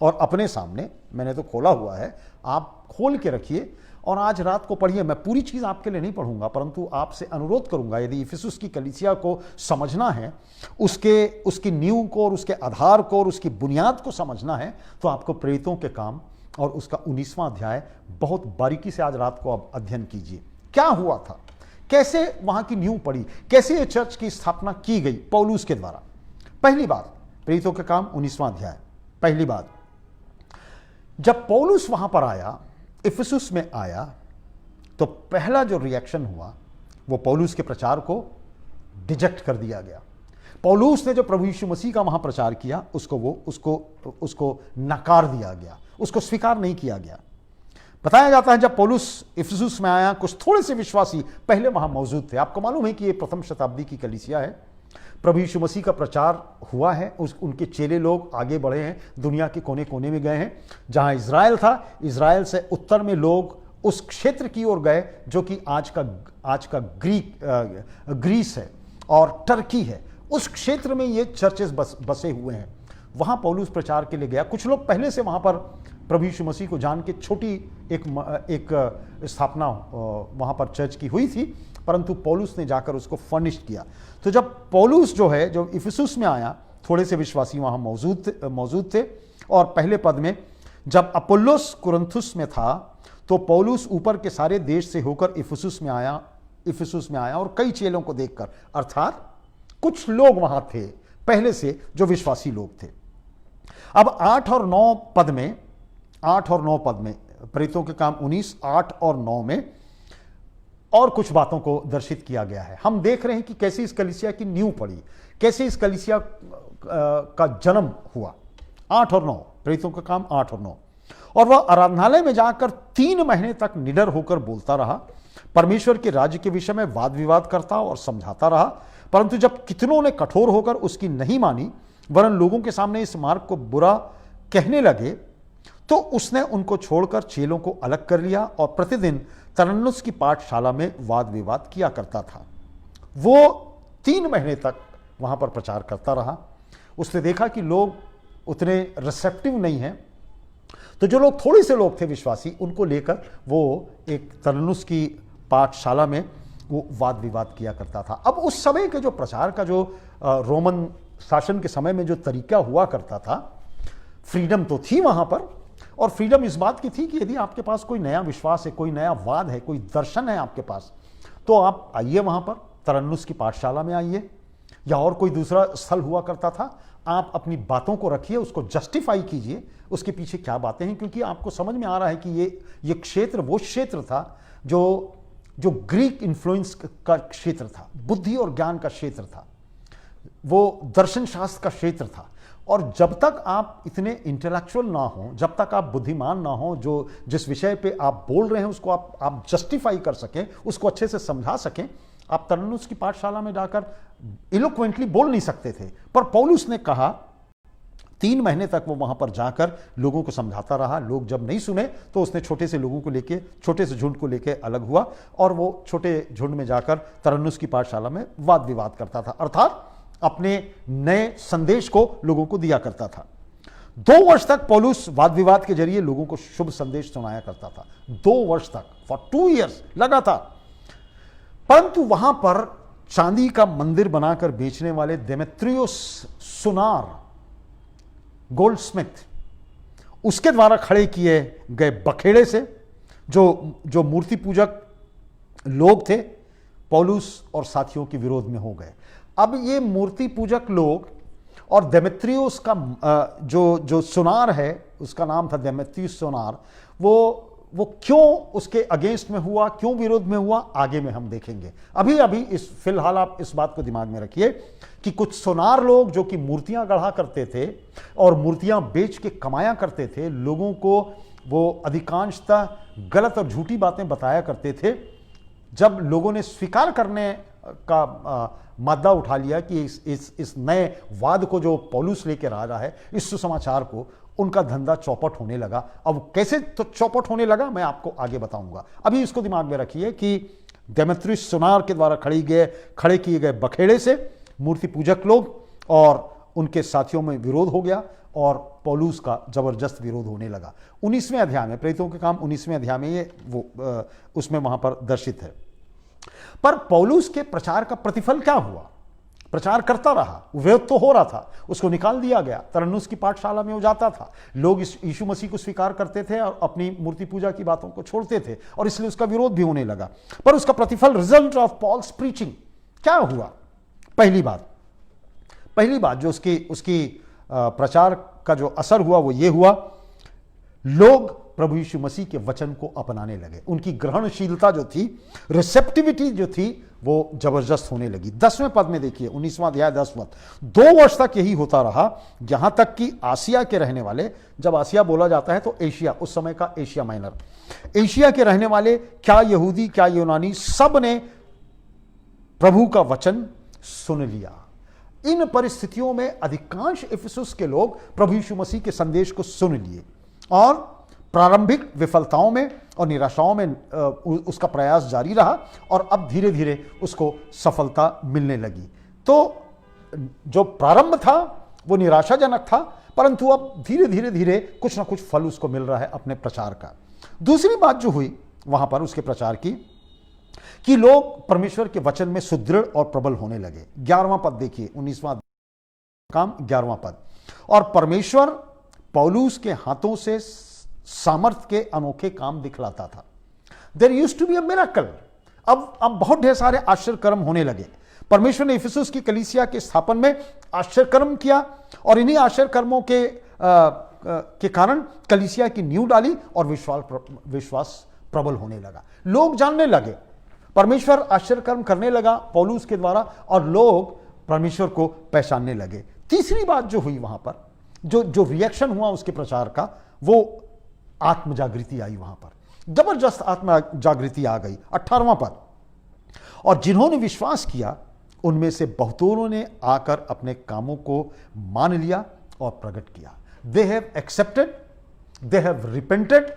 और अपने सामने। मैंने तो खोला हुआ है, आप खोल के रखिए और आज रात को पढ़िए। मैं पूरी चीज़ आपके लिए नहीं पढ़ूंगा, परंतु आपसे अनुरोध करूंगा, यदि इफिसुस की कलीसिया को समझना है, उसकी नींव को और उसके आधार को और उसकी बुनियाद को समझना है, तो आपको प्रेरितों के काम और उसका 19वां अध्याय बहुत बारीकी से आज रात को आप अध्ययन कीजिए। क्या हुआ था, कैसे वहां की नींव पड़ी, कैसे ये चर्च की स्थापना की गई पौलुस के द्वारा। पहली बात, प्रेरितों के काम 19वां अध्याय। पहली बात, जब पौलुस वहां पर आया, इफिसुस में आया, तो पहला जो रिएक्शन हुआ वो पौलुस के प्रचार को रिजेक्ट कर दिया गया। पौलुस ने जो प्रभु यीशु मसीह का वहां प्रचार किया उसको नकार दिया गया, उसको स्वीकार नहीं किया गया। बताया जाता है जब पौलुस इफिसुस में आया, कुछ थोड़े से विश्वासी पहले वहां मौजूद थे। आपको मालूम है कि ये प्रथम शताब्दी की कलीसिया है। प्रभु यीशु मसीह का प्रचार हुआ है, उनके चेले लोग आगे बढ़े हैं, दुनिया के कोने कोने में गए हैं। जहां इजराइल था, इजराइल से उत्तर में लोग उस क्षेत्र की ओर गए जो कि आज का ग्रीस है और टर्की है। उस क्षेत्र में ये चर्चेस बसे हुए हैं। वहां पौलुस प्रचार के लिए गया। कुछ लोग पहले से वहां पर प्रभु यीशु मसीह को जान के छोटी एक स्थापना वहां पर चर्च की हुई थी, परंतु पौलुस ने जाकर उसको फर्निश किया। तो जब पौलुस जो इफिसुस में आया, थोड़े से विश्वासी वहां मौजूद थे। और पहले पद में, जब अपोल्लोस कुरिन्थुस में था तो पौलुस ऊपर के सारे देश से होकर इफिसुस में आया और कई चेलों को देखकर, अर्थात कुछ लोग वहां थे पहले से जो विश्वासी लोग थे। अब 8 और 9 पद में प्रेरितों के काम 19, 8 और 9 में और कुछ बातों को दर्शित किया गया है। हम देख रहे हैं कि कैसे इस कलीसिया की नींव पड़ी, कैसे इस कलीसिया का जन्म हुआ। 8 और 9, प्रेरितों का काम 8 और 9। और वह आराधनालय में जाकर 3 महीने तक निडर होकर बोलता रहा, परमेश्वर के राज्य के विषय में वाद विवाद करता और समझाता रहा। परंतु जब कितनों ने कठोर होकर उसकी नहीं मानी, वरन लोगों के सामने इस मार्ग को बुरा कहने लगे, तो उसने उनको छोड़कर चेलों को अलग कर लिया और प्रतिदिन तरन्नुस की पाठशाला में वाद विवाद किया करता था। वो 3 महीने तक वहां पर प्रचार करता रहा। उसने देखा कि लोग उतने रिसेप्टिव नहीं हैं, तो जो लोग, थोड़े से लोग थे विश्वासी, उनको लेकर वो एक तरन्नुस की पाठशाला में वो वाद विवाद किया करता था। अब उस समय के जो प्रचार का जो रोमन शासन के समय में जो तरीका हुआ करता था, फ्रीडम तो थी वहां पर, और फ्रीडम इस बात की थी कि यदि आपके पास कोई नया विश्वास है, कोई नया वाद है, कोई दर्शन है आपके पास, तो आप आइए वहां पर तरन्नुस की पाठशाला में आइए, या और कोई दूसरा स्थल हुआ करता था। आप अपनी बातों को रखिए, उसको जस्टिफाई कीजिए, उसके पीछे क्या बातें हैं, क्योंकि आपको समझ में आ रहा है कि ये क्षेत्र वो क्षेत्र था जो ग्रीक इन्फ्लुएंस का क्षेत्र था, बुद्धि और ज्ञान का क्षेत्र था, वो दर्शन शास्त्र का क्षेत्र था। और जब तक आप इतने इंटेलेक्चुअल ना हो, जब तक आप बुद्धिमान ना हो, जो जिस विषय पे आप बोल रहे हैं उसको आप जस्टिफाई कर सकें, उसको अच्छे से समझा सकें, आप तरन्नुस की पाठशाला में जाकर इलोक्वेंटली बोल नहीं सकते थे। पर पौलुस ने कहा, 3 महीने तक वो वहां पर जाकर लोगों को समझाता रहा। लोग जब नहीं सुने तो उसने छोटे से झुंड को लेके अलग हुआ और वो छोटे झुंड में जाकर तरन्नुस की पाठशाला में वाद विवाद करता था, अर्थात अपने नए संदेश को लोगों को दिया करता था। 2 वर्ष तक पौलुस वाद विवाद के जरिए लोगों को शुभ संदेश सुनाया करता था। 2 वर्ष तक, फॉर 2 years लगातार। परंतु वहां पर चांदी का मंदिर बनाकर बेचने वाले देमेत्रियुस सुनार, गोल्डस्मिथ, उसके द्वारा खड़े किए गए बखेड़े से जो मूर्ति पूजक लोग थे, पौलुस और साथियों के विरोध में हो गए। अब ये मूर्ति पूजक लोग और देमेत्रियुस का जो सुनार है, उसका नाम था देमेत्रियुस सुनार, वो क्यों उसके अगेंस्ट में हुआ, क्यों विरोध में हुआ, आगे में हम देखेंगे। अभी फिलहाल आप इस बात को दिमाग में रखिए कि कुछ सोनार लोग जो कि मूर्तियां गढ़ा करते थे और मूर्तियां बेच के कमाया करते थे, लोगों को वो अधिकांशतः गलत और झूठी बातें बताया करते थे। जब लोगों ने स्वीकार करने का मादा उठा लिया कि इस नए वाद को जो पौलुस लेकर आ रहा है, इस सुसमाचार को, उनका धंधा चौपट होने लगा। अब कैसे तो चौपट होने लगा, मैं आपको आगे बताऊंगा। अभी इसको दिमाग में रखिए कि देमेत्रियस सोनार के द्वारा खड़े किए गए बखेड़े से मूर्ति पूजक लोग और उनके साथियों में विरोध हो गया और पौलुस का जबरदस्त विरोध होने लगा। 19वें अध्याय में, प्रेरितों के काम 19वें अध्याय में ये उसमें वहां पर दर्शित है। पर पौलुस के प्रचार का प्रतिफल क्या हुआ? प्रचार करता रहा, विरोध तो हो रहा था, उसको निकाल दिया गया, तरन्नुस की पाठशाला में वो जाता था, लोग इस यीशु मसीह को स्वीकार करते थे और अपनी मूर्ति पूजा की बातों को छोड़ते थे और इसलिए उसका विरोध भी होने लगा। पर उसका प्रतिफल, रिजल्ट ऑफ पॉल्स प्रीचिंग क्या हुआ? पहली बात जो उसकी प्रचार का जो असर हुआ वो ये हुआ, लोग प्रभु यीशु मसीह के वचन को अपनाने लगे। उनकी ग्रहणशीलता जो थी, रिसेप्टिविटी जो थी, वो जबरदस्त होने लगी। 10वें पद में देखिए, 19वां अध्याय 10 पद, 2 वर्ष तक यही होता रहा, यहां तक कि आसिया के रहने वाले, जब आसिया बोला जाता है तो एशिया, उस समय का एशिया माइनर, एशिया के रहने वाले, क्या यहूदी क्या यूनानी, सब ने प्रभु का वचन सुन लिया। इन परिस्थितियों में अधिकांश इफिसुस के लोग प्रभु यीशु मसीह के संदेश को सुन लिए और प्रारंभिक विफलताओं में और निराशाओं में उसका प्रयास जारी रहा और अब धीरे धीरे उसको सफलता मिलने लगी। तो जो प्रारंभ था वो निराशाजनक था, परंतु अब धीरे धीरे कुछ ना कुछ फल उसको मिल रहा है अपने प्रचार का। दूसरी बात जो हुई वहां पर उसके प्रचार की, कि लोग परमेश्वर के वचन में सुदृढ़ और प्रबल होने लगे। 11वां पद देखिए, 19वां काम 11वां पद, और परमेश्वर पौलुस के हाथों से सामर्थ के अनोखे काम दिखलाता था। There used to be a miracle. अब बहुत ढेर सारे आश्चर्य कर्म होने लगे। परमेश्वर ने इफिसुस की कलीसिया के स्थापन में आश्चर्य कर्म किया और इन्हीं आश्चर्य कर्मों के कारण कलीसिया की नींव डाली और विश्वास प्रबल होने लगा। लोग जानने लगे, परमेश्वर आश्चर्य कर्म करने लगा पौलुस के द्वारा और लोग परमेश्वर को पहचानने लगे। तीसरी बात जो हुई वहां पर, जो रिएक्शन हुआ उसके प्रचार का, वो आत्म जागृति आई। वहां पर जबरदस्त आत्म जागृति आ गई। 18वां पद, और जिन्होंने विश्वास किया उनमें से बहुतों ने आकर अपने कामों को मान लिया और प्रकट किया। They have accepted, they have repented,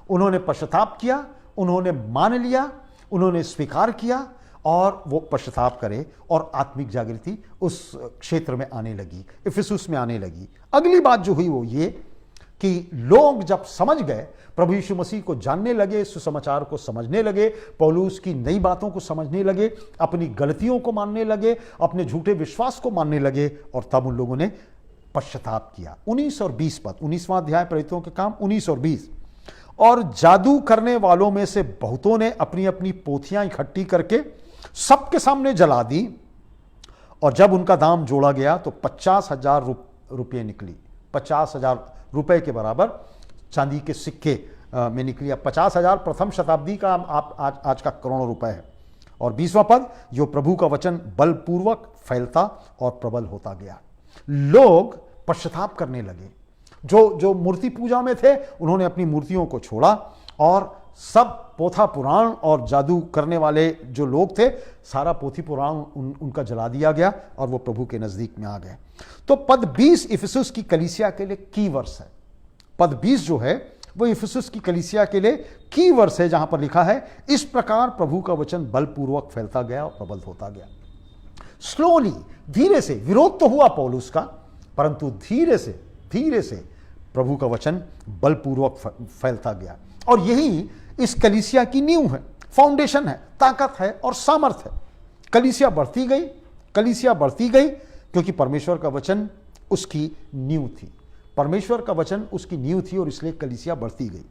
उन्होंने पश्चाताप किया, उन्होंने मान लिया, उन्होंने स्वीकार किया और वो पश्चाताप करे और आत्मिक जागृति उस क्षेत्र में आने लगी, इफिसुस में आने लगी। अगली बात जो हुई वो ये कि लोग जब समझ गए, प्रभु यीशु मसीह को जानने लगे, सुसमाचार को समझने लगे, पौलुस की नई बातों को समझने लगे, अपनी गलतियों को मानने लगे, अपने झूठे विश्वास को मानने लगे और तब उन लोगों ने पश्चाताप किया। 19 और 20 पद, 19वां अध्याय प्रेरितों के काम 19 और 20, और जादू करने वालों में से बहुतों ने अपनी अपनी पोथियां इकट्ठी करके सबके सामने जला दी और जब उनका दाम जोड़ा गया तो 50,000 रुपये निकली। 50,000 रुपए के बराबर चांदी के सिक्के में निकली। 50,000 प्रथम शताब्दी का आज का करोड़ों रुपए है। और 20वां पद, जो प्रभु का वचन बलपूर्वक फैलता और प्रबल होता गया। लोग पश्चाताप करने लगे। जो मूर्ति पूजा में थे उन्होंने अपनी मूर्तियों को छोड़ा और सब पोथा पुराण और जादू करने वाले जो लोग थे, सारा पोथी पुराण उनका जला दिया गया और वो प्रभु के नजदीक में आ गए। तो पद 20 इफिसुस की कलीसिया के लिए की वर्ष है। पद 20 जो है वो इफिसुस की कलीसिया के लिए की वर्ष है, जहां पर लिखा है, इस प्रकार प्रभु का वचन बलपूर्वक फैलता गया और प्रबल होता गया। स्लोली, धीरे से, विरोध तो हुआ पौलुस का, परंतु धीरे से प्रभु का वचन बलपूर्वक फैलता गया। और यही इस कलीसिया की नींव है, फाउंडेशन है, ताकत है और सामर्थ है। कलीसिया बढ़ती गई क्योंकि परमेश्वर का वचन उसकी नींव थी। परमेश्वर का वचन उसकी नींव थी और इसलिए कलीसिया बढ़ती गई।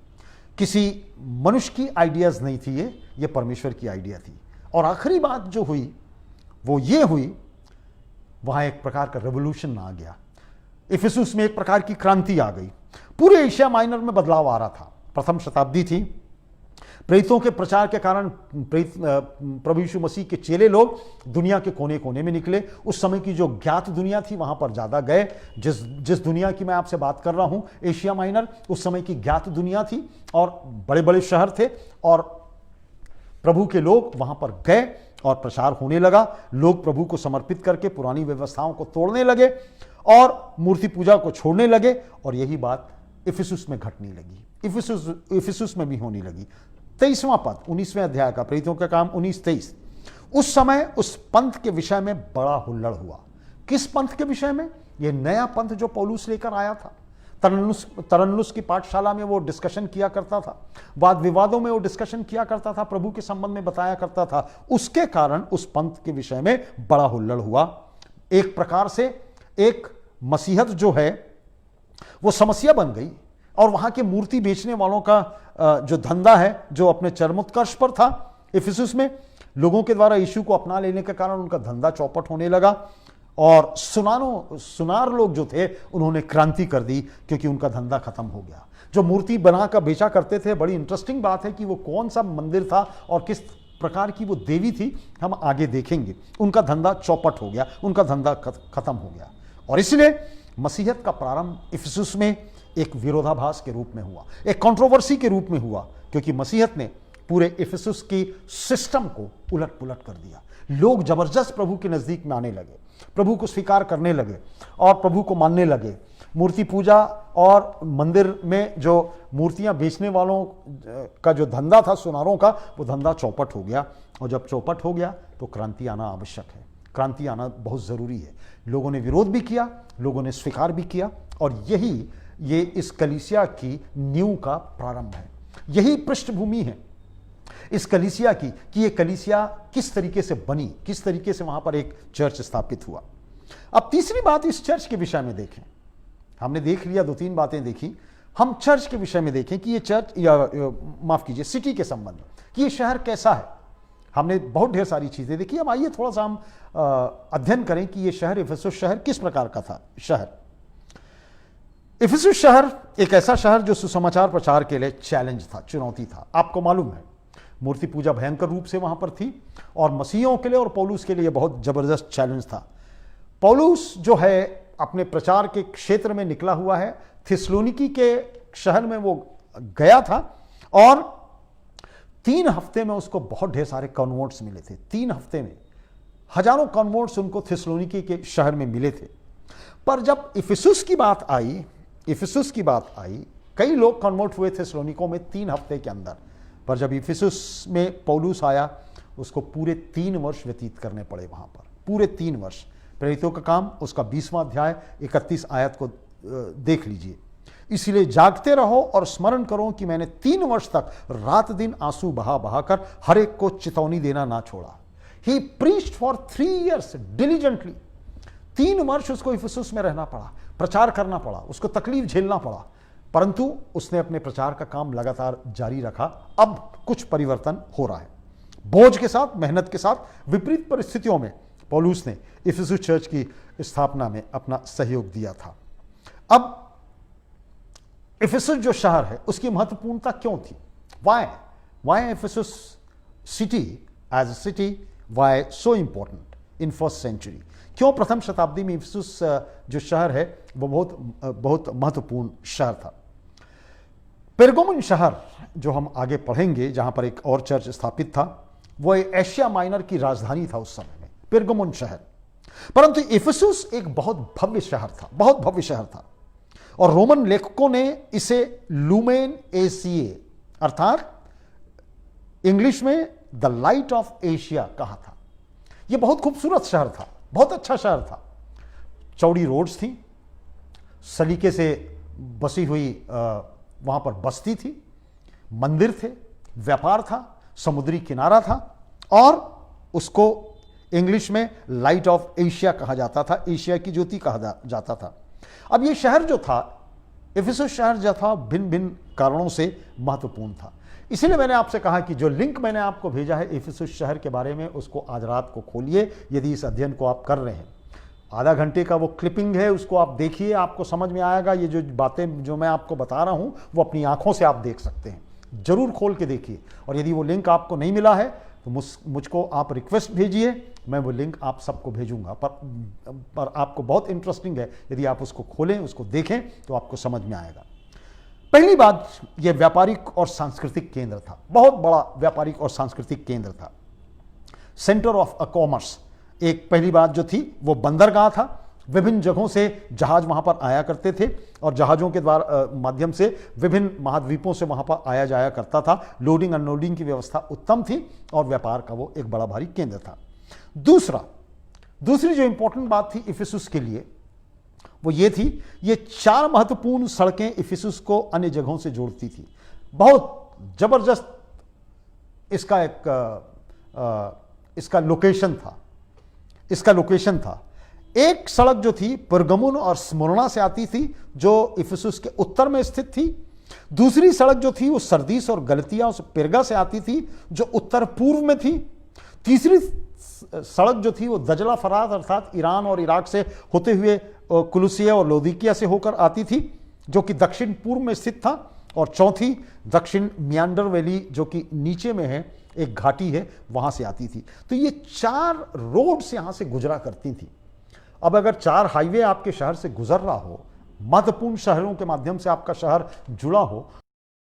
किसी मनुष्य की आइडियाज नहीं थी, ये परमेश्वर की आइडिया थी। और आखिरी बात जो हुई वो ये हुई, वहां एक प्रकार का रेवोल्यूशन आ गया। इफिसुस में एक प्रकार की क्रांति आ गई। पूरे एशिया माइनर में बदलाव आ रहा था। प्रथम शताब्दी थी। प्रेरितों के प्रचार के कारण प्रभु यीशु मसीह के चेले लोग दुनिया के कोने कोने में निकले। उस समय की जो ज्ञात दुनिया थी वहां पर ज्यादा गए। जिस दुनिया की मैं आपसे बात कर रहा हूं, एशिया माइनर, उस समय की ज्ञात दुनिया थी और बड़े बड़े शहर थे और प्रभु के लोग वहां पर गए और प्रचार होने लगा। लोग प्रभु को समर्पित करके पुरानी व्यवस्थाओं को तोड़ने लगे और मूर्ति पूजा को छोड़ने लगे और यही बात इफिसुस में घटने लगी, इफिसुस में भी होने लगी। 23वां पद 19वें अध्याय का, प्रेरितों का काम 19:23। उस समय उस पंथ के विषय में बड़ा हुल्लड़ हुआ। किस पंथ के विषय में? यह नया पंथ जो पौलुस लेकर आया था। तरन्नुस की पाठशाला में वो डिस्कशन किया करता था, वाद विवादों में वो डिस्कशन किया करता था, प्रभु के संबंध में बताया करता था। उसके कारण उस पंथ के विषय में बड़ा हुल्लड़ हुआ। एक प्रकार से एक मसीहत जो है वो समस्या बन गई, और वहां के मूर्ति बेचने वालों का जो धंधा है, जो अपने चरमोत्कर्ष पर था इफिसुस में, लोगों के द्वारा यीशु को अपना लेने के कारण उनका धंधा चौपट होने लगा, और सुनार लोग जो थे उन्होंने क्रांति कर दी, क्योंकि उनका धंधा खत्म हो गया। जो मूर्ति बनाकर बेचा करते थे, बड़ी इंटरेस्टिंग बात है कि वो कौन सा मंदिर था और किस प्रकार की वो देवी थी, हम आगे देखेंगे। उनका धंधा चौपट हो गया, उनका धंधा खत्म हो गया, और इसलिए मसीहत का प्रारंभ इफिसुस में एक विरोधाभास के रूप में हुआ, एक कंट्रोवर्सी के रूप में हुआ, क्योंकि मसीहत ने पूरे इफिसुस की सिस्टम को उलट पुलट कर दिया। लोग जबरदस्त प्रभु के नजदीक में आने लगे, प्रभु को स्वीकार करने लगे और प्रभु को मानने लगे। मूर्ति पूजा और मंदिर में जो मूर्तियां बेचने वालों का जो धंधा था, सुनारों का, वो धंधा चौपट हो गया। और जब चौपट हो गया तो क्रांति आना आवश्यक है, क्रांति आना बहुत ज़रूरी है। लोगों ने विरोध भी किया, लोगों ने स्वीकार भी किया, और ये इस कलीसिया की नींव का प्रारंभ है। यही पृष्ठभूमि है इस कलीसिया की, कि ये कलीसिया किस तरीके से बनी, किस तरीके से वहां पर एक चर्च स्थापित हुआ। अब तीसरी बात इस चर्च के विषय में देखें। हमने देख लिया, 2-3 बातें देखी, हम चर्च के विषय में देखें कि ये चर्च, या माफ कीजिए, सिटी के संबंध में, कि ये शहर कैसा है। हमने बहुत ढेर सारी चीजें देखी। अब आइए थोड़ा सा हम अध्ययन करें कि ये शहर, इफिसुस शहर, किस प्रकार का था। शहर इफिसुस शहर एक ऐसा शहर जो सुसमाचार प्रचार के लिए चैलेंज था, चुनौती था। आपको मालूम है, मूर्ति पूजा भयंकर रूप से वहां पर थी, और मसीहियों के लिए और पौलुस के लिए बहुत जबरदस्त चैलेंज था। पौलुस जो है अपने प्रचार के क्षेत्र में निकला हुआ है। थिस्सलुनीकी के शहर में वो गया था, और 3 हफ्ते में उसको बहुत ढेर सारे कन्वर्ट्स मिले थे। 3 हफ्ते में हजारों कन्वर्ट्स उनको थिस्सलुनीकी के शहर में मिले थे। पर जब इफिसुस की बात आई, कई लोग कन्वर्ट हुए थिस्सलुनीकों में 3 हफ्ते के अंदर। पर जब इफिसुस में पौलुस आया, उसको पूरे 3 वर्ष व्यतीत करने पड़े वहां पर, पूरे 3 वर्ष। प्रेरितों का काम उसका 20वां अध्याय 31 आयत को देख लीजिए। इसलिए जागते रहो और स्मरण करो कि मैंने 3 वर्ष तक रात दिन आंसू बहा बहाकर हर एक को चेतावनी देना ना छोड़ा। He preached for 3 years diligently. 3 वर्ष उसको इफिसुस में रहना पड़ा, प्रचार करना पड़ा, उसको तकलीफ झेलना पड़ा, परंतु उसने अपने प्रचार का काम लगातार जारी रखा। अब कुछ परिवर्तन हो रहा है। बोझ के साथ, मेहनत के साथ, विपरीत परिस्थितियों में पौलुस ने इफिसुस चर्च की स्थापना में अपना सहयोग दिया था। अब इफिसुस जो शहर है, उसकी महत्वपूर्णता क्यों थी? Why Ephesus city as a city, why so important in first century? क्यों प्रथम शताब्दी में इफिसुस जो शहर है वो बहुत महत्वपूर्ण शहर था? पेरगमुन शहर जो हम आगे पढ़ेंगे, जहां पर एक और चर्च स्थापित था, वो एशिया माइनर की राजधानी था उस समय में, पेरगमुन शहर। परंतु इफिसुस एक बहुत भव्य शहर था, बहुत भव्य शहर था, और रोमन लेखकों ने इसे लुमेन एशिया, अर्थात इंग्लिश में द लाइट ऑफ एशिया कहा था। यह बहुत खूबसूरत शहर था, बहुत अच्छा शहर था। चौड़ी रोड्स थी, सलीके से बसी हुई वहां पर बस्ती थी, मंदिर थे, व्यापार था, समुद्री किनारा था, और उसको इंग्लिश में लाइट ऑफ एशिया कहा जाता था, एशिया की ज्योति कहा जाता था। अब ये शहर जो था, इफिसुस शहर जो था, भिन्न भिन्न कारणों से महत्वपूर्ण था। इसीलिए मैंने आपसे कहा कि जो लिंक मैंने आपको भेजा है इफिसुस शहर के बारे में, उसको आज रात को खोलिए। यदि इस अध्ययन को आप कर रहे हैं, आधा घंटे का वो क्लिपिंग है, उसको आप देखिए, आपको समझ में आएगा। ये जो बातें जो मैं आपको बता रहा हूं, वो अपनी आंखों से आप देख सकते हैं। जरूर खोल के देखिए। और यदि वो लिंक आपको नहीं मिला है तो मुझको आप रिक्वेस्ट भेजिए, मैं वो लिंक आप सबको भेजूंगा। पर आपको बहुत इंटरेस्टिंग है, यदि आप उसको खोलें, उसको देखें, तो आपको समझ में आएगा। पहली बात, यह व्यापारिक और सांस्कृतिक केंद्र था, बहुत बड़ा व्यापारिक और सांस्कृतिक केंद्र था, सेंटर ऑफ कॉमर्स। एक पहली बात जो थी वो बंदरगाह था, विभिन्न जगहों से जहाज वहां पर आया करते थे और जहाजों के द्वारा माध्यम से विभिन्न महाद्वीपों से वहां पर आया जाया करता था। लोडिंग अनलोडिंग की व्यवस्था उत्तम थी और व्यापार का वो एक बड़ा भारी केंद्र था। दूसरी जो इंपॉर्टेंट बात थी इफिसुस के लिए वो ये थी, ये 4 महत्वपूर्ण सड़कें इफिसुस को अन्य जगहों से जोड़ती थी। बहुत जबरदस्त इसका लोकेशन था। एक सड़क जो थी परगमुन और स्मुरना से आती थी जो इफिसुस के उत्तर में स्थित थी। दूसरी सड़क जो थी वो सरदीस और गलतिया और पेरगा से आती थी जो उत्तर पूर्व में थी। तीसरी सड़क जो थी वो दजला फरात अर्थात ईरान और इराक से होते हुए कुलुसिया और लौदीकिया से होकर आती थी जो कि दक्षिण पूर्व में स्थित था। और चौथी दक्षिण मियांडर वैली जो कि नीचे में है, एक घाटी है, वहां से आती थी। तो ये 4 रोड्स यहां से गुजरा करती थी। अब अगर 4 हाईवे आपके शहर से गुजर रहा हो, महत्वपूर्ण शहरों के माध्यम से आपका शहर जुड़ा हो,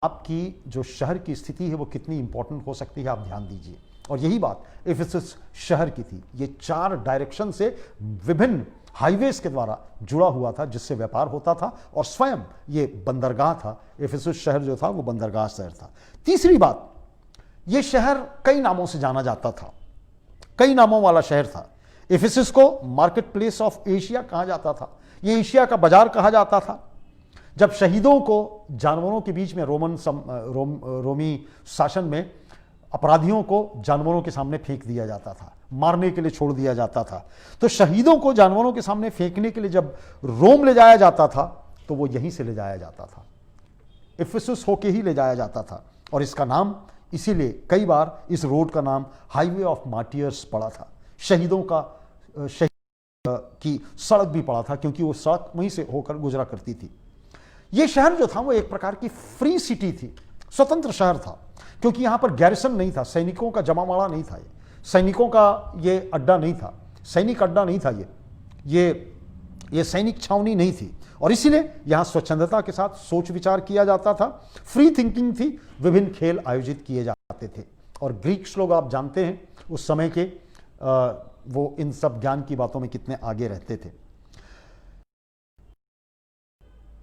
आपकी जो शहर की स्थिति है वो कितनी इंपॉर्टेंट हो सकती है, आप ध्यान दीजिए। और यही बात इफिसुस शहर की थी। ये 4 डायरेक्शन से विभिन्न हाईवेज के द्वारा जुड़ा हुआ था जिससे व्यापार होता था और स्वयं ये बंदरगाह था। इफिसुस शहर जो था वो बंदरगाह शहर था। तीसरी बात, ये शहर कई नामों से जाना जाता था, कई नामों वाला शहर था। इफिसुस को मार्केट प्लेस ऑफ एशिया कहा जाता था, ये एशिया का बाजार कहा जाता था। जब शहीदों को जानवरों के बीच में रोमी शासन में अपराधियों को जानवरों के सामने फेंक दिया जाता था, मारने के लिए छोड़ दिया जाता था, तो शहीदों को जानवरों के सामने फेंकने के लिए जब रोम ले जाया जाता था तो वो यहीं से ले जाया जाता था, इफिसुस होके ही ले जाया जाता था। और इसका नाम इसीलिए कई बार इस रोड का नाम हाईवे ऑफ मार्टियर्स पड़ा था, शहीदों की सड़क भी पड़ा था क्योंकि वो सड़क वहीं से होकर गुजरा करती थी। ये शहर जो था वो एक प्रकार की फ्री सिटी थी, स्वतंत्र शहर था क्योंकि यहां पर गैरिसन नहीं था, सैनिकों का जमावड़ा नहीं था, सैनिकों का ये अड्डा नहीं था, सैनिक अड्डा नहीं था, ये सैनिक छावनी नहीं थी। और इसीलिए यहां स्वच्छंदता के साथ सोच विचार किया जाता था, फ्री थिंकिंग थी, विभिन्न खेल आयोजित किए जाते थे। और ग्रीक्स लोग आप जानते हैं उस समय के वो इन सब ज्ञान की बातों में कितने आगे रहते थे।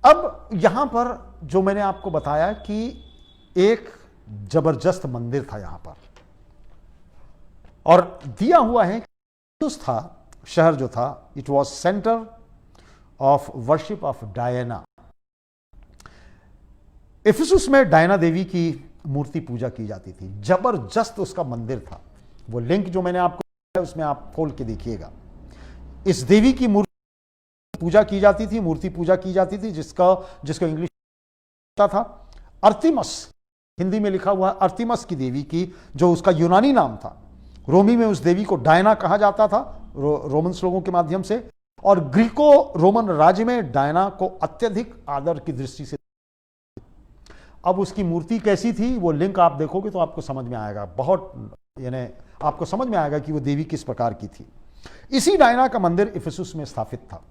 अब यहां पर जो मैंने आपको बताया कि एक जबरदस्त मंदिर था यहां पर और दिया हुआ है था शहर जो था, it was centre of worship of Diana. Ephesus में डायना देवी की मूर्ति पूजा की जाती थी, जबरदस्त उसका मंदिर था। वो लिंक जो मैंने आपको उसमें आप खोल के देखिएगा। इस देवी की मूर्ति पूजा की जाती थी, जिसको इंग्लिश था अर्तिमस, हिंदी में लिखा हुआ अर्तिमस की देवी की, जो उसका यूनानी नाम था। रोमी में उस देवी को डायना कहा जाता था रोमन्स लोगों के माध्यम से, और ग्रीको रोमन राज्य में डायना को अत्यधिक आदर की दृष्टि से। अब उसकी मूर्ति कैसी थी वो लिंक आप देखोगे तो आपको समझ में आएगा, आपको समझ में आएगा कि वो देवी किस प्रकार की थी। इसी डायना का मंदिर इफिसुस में स्थापित था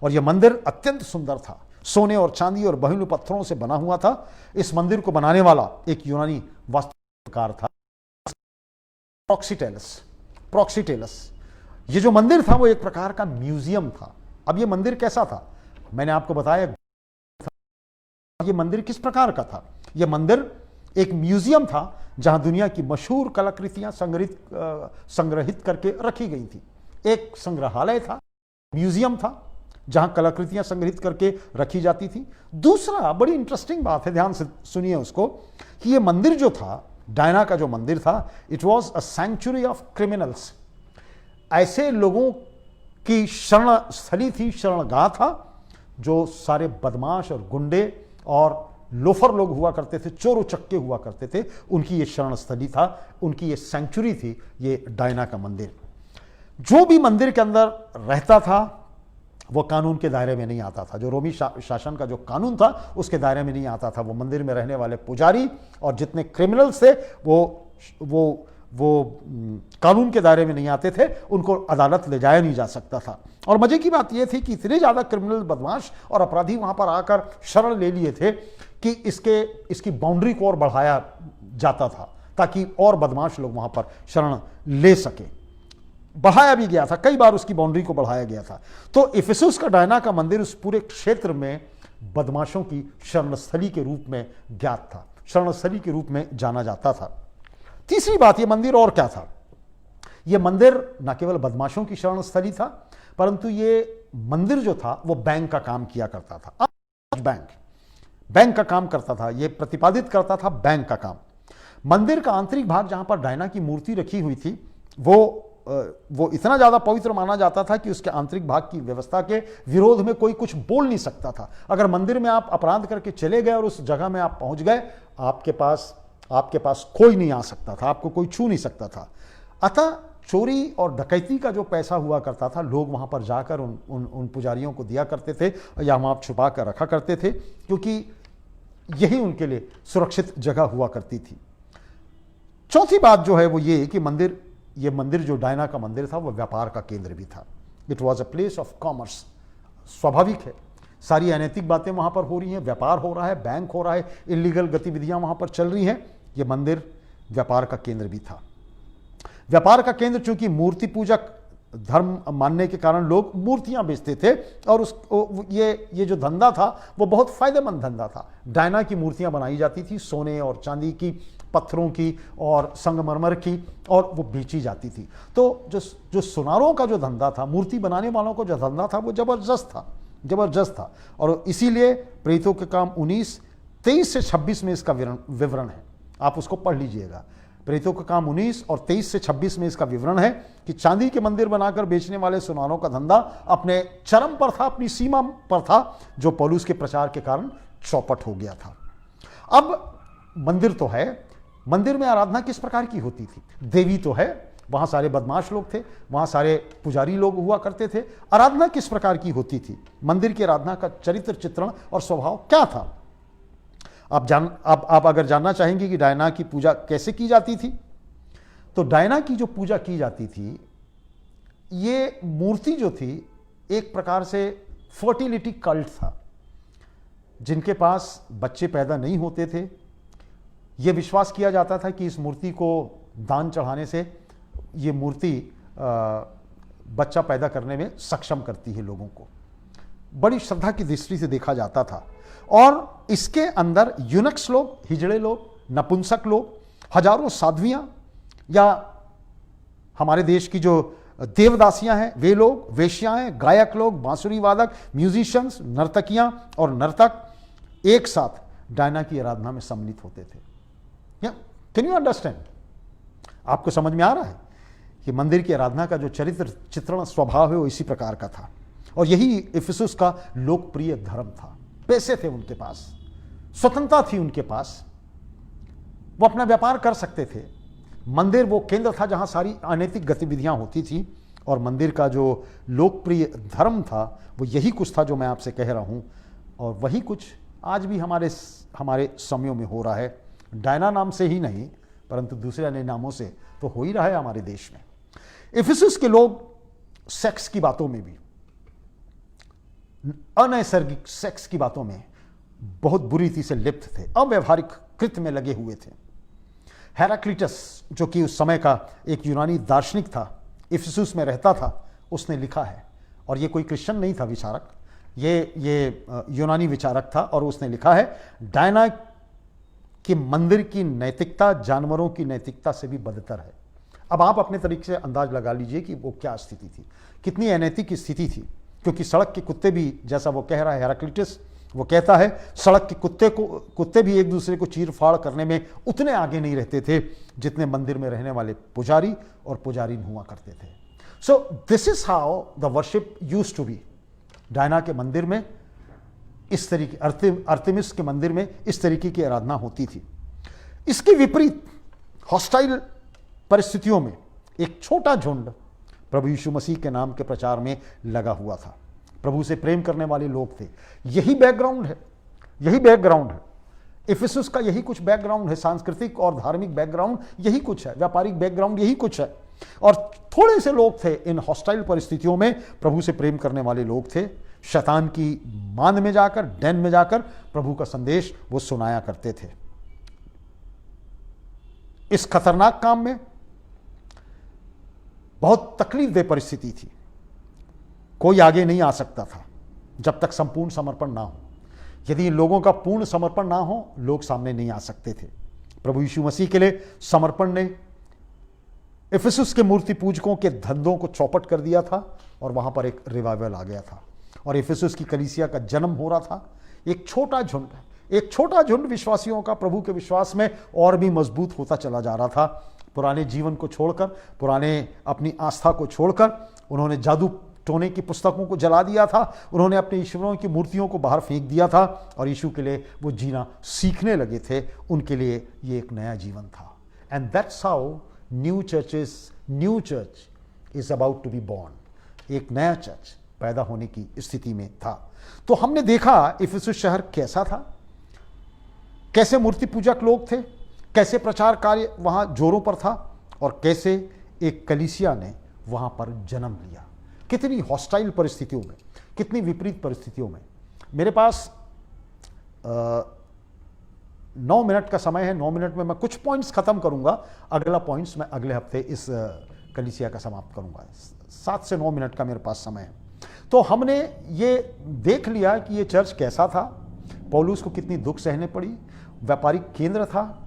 और यह मंदिर अत्यंत सुंदर था, सोने और चांदी और बहुमूल्य पत्थरों से बना हुआ था। इस मंदिर को बनाने वाला एक यूनानी वास्तुकार था, प्रोक्सीटेलस। ये जो मंदिर था वो एक प्रकार का म्यूजियम था। अब ये मंदिर कैसा था, मैंने आपको बताया ये मंदिर किस प्रकार का था। यह मंदिर एक म्यूजियम था जहां दुनिया की मशहूर कलाकृतियां संग्रहित करके रखी गई थी। एक संग्रहालय था, म्यूजियम था जहां कलाकृतियां संग्रहित करके रखी जाती थी। दूसरा बड़ी इंटरेस्टिंग बात है, ध्यान से सुनिए उसको, कि यह मंदिर जो था, डायना का जो मंदिर था, it was a sanctuary of criminals. ऐसे लोगों की शरण स्थली थी, शरणगाह था, जो सारे बदमाश और गुंडे और लोफर लोग हुआ करते थे, चोर उचक्के हुआ करते थे, उनकी ये शरण स्थली था, उनकी ये सेंचुरी थी, ये डायना का मंदिर। जो भी मंदिर के अंदर रहता था वो कानून के दायरे में नहीं आता था, जो रोमी शासन का जो कानून था उसके दायरे में नहीं आता था। वो मंदिर में रहने वाले पुजारी और जितने क्रिमिनल्स थे वो कानून के दायरे में नहीं आते थे, उनको अदालत ले जाया नहीं जा सकता था। और मजे की बात यह थी कि इतने ज्यादा क्रिमिनल, बदमाश और अपराधी वहां पर आकर शरण ले लिए थे कि इसकी बाउंड्री को और बढ़ाया जाता था ताकि और बदमाश लोग वहां पर शरण ले सके। बढ़ाया भी गया था, कई बार उसकी बाउंड्री को बढ़ाया गया था। तो इफिसुस का डायना का मंदिर उस पूरे क्षेत्र में बदमाशों की शरणस्थली के रूप में ज्ञात था, शरणस्थली के रूप में जाना जाता था। तीसरी बात, यह मंदिर और क्या था? यह मंदिर न केवल बदमाशों की शरणस्थली था, परंतु यह मंदिर जो था वो बैंक का काम किया करता था। बैंक का काम करता था, यह प्रतिपादित करता था बैंक का काम। मंदिर का आंतरिक भाग जहां पर डायना की मूर्ति रखी हुई थी वो इतना ज्यादा पवित्र माना जाता था कि उसके आंतरिक भाग की व्यवस्था के विरोध में कोई कुछ बोल नहीं सकता था। अगर मंदिर में आप अपराध करके चले गए और उस जगह में आप पहुंच गए, आपके पास कोई नहीं आ सकता था, आपको कोई छू नहीं सकता था। अतः चोरी और डकैती का जो पैसा हुआ करता था, लोग वहां पर जाकर उन पुजारियों को दिया करते थे या वहां छुपा कर रखा करते थे, क्योंकि यही उनके लिए सुरक्षित जगह हुआ करती थी। चौथी बात जो है वो ये कि ये मंदिर जो डायना का मंदिर था वो व्यापार का केंद्र भी था। It was a place of commerce. स्वाभाविक है, सारी अनैतिक बातें वहां पर हो रही हैं, व्यापार हो रहा है, बैंक हो रहा है, इलीगल गतिविधियां वहां पर चल रही हैं। ये मंदिर व्यापार का केंद्र भी था। व्यापार का केंद्र, चूंकि मूर्ति पूजक धर्म मानने के कारण लोग मूर्तियां बेचते थे और ये जो धंधा था वो बहुत फायदेमंद धंधा था। डायना की मूर्तियां बनाई जाती थी, सोने और चांदी की, पत्थरों की और संगमरमर की, और वो बेची जाती थी। तो जो सुनारों का जो धंधा था, मूर्ति बनाने वालों का जो धंधा था, वो जबरदस्त था। और इसीलिए प्रेरितों के काम 19, 23 से 26 में इसका विवरण है, आप उसको पढ़ लीजिएगा। प्रेरितों का काम 19 और 23 से 26 में इसका विवरण है कि चांदी के मंदिर बनाकर बेचने वाले सुनारों का धंधा अपने चरम पर था, अपनी सीमा पर था, जो पौलुस के प्रचार के कारण चौपट हो गया था। अब मंदिर तो है, मंदिर में आराधना किस प्रकार की होती थी? देवी तो है, वहां सारे बदमाश लोग थे, वहां सारे पुजारी लोग हुआ करते थे। आराधना किस प्रकार की होती थी? मंदिर की आराधना का चरित्र चित्रण और स्वभाव क्या था? आप अगर जानना चाहेंगे कि डायना की पूजा कैसे की जाती थी, तो डायना की जो पूजा की जाती थी, ये मूर्ति जो थी एक प्रकार से फर्टिलिटी कल्ट था। जिनके पास बच्चे पैदा नहीं होते थे, यह विश्वास किया जाता था कि इस मूर्ति को दान चढ़ाने से ये मूर्ति बच्चा पैदा करने में सक्षम करती है लोगों को। बड़ी श्रद्धा की दृष्टि से देखा जाता था। और इसके अंदर यूनक्स लोग, हिजड़े लोग, नपुंसक लोग, हजारों साध्वियां, या हमारे देश की जो देवदासियां हैं वे लोग, वेश्याएं हैं, गायक लोग, बांसुरी वादक, म्यूजिशियंस, नर्तकियां और नर्तक एक साथ डायना की आराधना में सम्मिलित होते थे। Can you understand? आपको समझ में आ रहा है कि मंदिर की आराधना का जो चरित्र चित्रण स्वभाव है वो इसी प्रकार का था। और यही इफिसुस का लोकप्रिय धर्म था। पैसे थे उनके पास, स्वतंत्रता थी उनके पास, वो अपना व्यापार कर सकते थे। मंदिर वो केंद्र था जहां सारी अनैतिक गतिविधियां होती थी। और मंदिर का जो लोकप्रिय धर्म था वो यही कुछ था जो मैं आपसे कह रहा हूं। और वही कुछ आज भी हमारे समयों में हो रहा है। डायना नाम से ही नहीं, परंतु दूसरे अन्य नामों से तो हो ही रहा है हमारे देश में। इफिसुस के लोग सेक्स की बातों में भी, अनैसर्गिक सेक्स की बातों में बहुत बुरी रीति से लिप्त थे, अव्यवहारिक कृत्य में लगे हुए थे। हेराक्लिटस, जो कि उस समय का एक यूनानी दार्शनिक था, इफिसुस में रहता था, उसने लिखा है, और ये कोई क्रिश्चियन नहीं था विचारक, ये यूनानी विचारक था, और उसने लिखा है डायना कि मंदिर की नैतिकता जानवरों की नैतिकता से भी बदतर है। अब आप अपने तरीके से अंदाज लगा लीजिए कि वो क्या स्थिति थी, कितनी अनैतिक स्थिति थी। क्योंकि सड़क के कुत्ते भी, जैसा वो कह रहा है हेराक्लिटस, वो कहता है सड़क के कुत्ते भी एक दूसरे को चीर फाड़ करने में उतने आगे नहीं रहते थे जितने मंदिर में रहने वाले पुजारी और पुजारीन हुआ करते थे। So this is how the worship used to be. Diana के मंदिर में इस तरीके, अर्तेमिस के मंदिर में इस तरीके की आराधना होती थी। इसके विपरीत हॉस्टाइल परिस्थितियों में एक छोटा झुंड प्रभु यीशु मसीह के नाम के प्रचार में लगा हुआ था। प्रभु से प्रेम करने वाले लोग थे। यही बैकग्राउंड है इफिसुस का, यही कुछ बैकग्राउंड है, सांस्कृतिक और धार्मिक बैकग्राउंड यही कुछ है, व्यापारिक बैकग्राउंड यही कुछ है। और थोड़े से लोग थे इन हॉस्टाइल परिस्थितियों में प्रभु से प्रेम करने वाले लोग थे। शैतान की मांद में जाकर, डैन में जाकर प्रभु का संदेश वो सुनाया करते थे। इस खतरनाक काम में बहुत तकलीफदेह परिस्थिति थी। कोई आगे नहीं आ सकता था जब तक संपूर्ण समर्पण ना हो। यदि इन लोगों का पूर्ण समर्पण ना हो, लोग सामने नहीं आ सकते थे। प्रभु यीशु मसीह के लिए समर्पण ने इफिसुस के मूर्ति पूजकों के धंधों को चौपट कर दिया था और वहां पर एक रिवाइवल आ गया था और इफिसुस की कलीसिया का जन्म हो रहा था। एक छोटा झुंड विश्वासियों का प्रभु के विश्वास में और भी मजबूत होता चला जा रहा था। पुराने जीवन को छोड़कर, पुराने अपनी आस्था को छोड़कर उन्होंने जादू टोने की पुस्तकों को जला दिया था। उन्होंने अपने ईश्वरों की मूर्तियों को बाहर फेंक दिया था और यीशु के लिए वो जीना सीखने लगे थे। उनके लिए ये एक नया जीवन था। And that's how new church is about to be born. एक नया चर्च पैदा होने की स्थिति में था। तो हमने देखा इफिसुस शहर कैसा था, कैसे मूर्ति पूजक लोग थे, कैसे प्रचार कार्य वहां जोरों पर था और कैसे एक कलीसिया ने वहां पर जन्म लिया। कितनी हॉस्टाइल परिस्थितियों में, कितनी विपरीत परिस्थितियों में। मेरे पास 9 मिनट का समय है। 9 मिनट में मैं कुछ पॉइंट्स खत्म करूंगा। अगला पॉइंट्स मैं अगले हफ्ते इस कलीसिया का समाप्त करूंगा। 7 से 9 मिनट का मेरे पास समय है। तो हमने ये देख लिया कि ये चर्च कैसा था, पौलुस को कितनी दुख सहने पड़ी। व्यापारिक केंद्र था,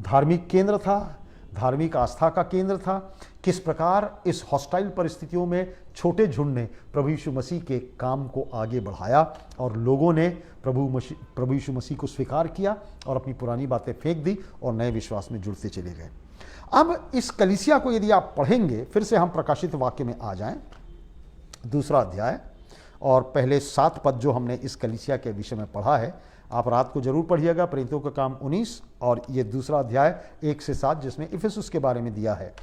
धार्मिक केंद्र था, धार्मिक आस्था का केंद्र था। किस प्रकार इस हॉस्टाइल परिस्थितियों में छोटे झुंड ने प्रभु यीशु मसीह के काम को आगे बढ़ाया और लोगों ने प्रभु यीशु मसीह को स्वीकार किया और अपनी पुरानी बातें फेंक दी और नए विश्वास में जुड़ते चले गए। अब इस कलीसिया को यदि आप पढ़ेंगे, फिर से हम प्रकाशित वाक्य में आ जाएं, 2 अध्याय और पहले 7 पद जो हमने इस कलीसिया के विषय में पढ़ा है, आप रात को जरूर पढ़िएगा। प्रेरितों का काम 19 और ये 2 अध्याय 1 से 7 जिसमें इफिसुस के बारे में दिया है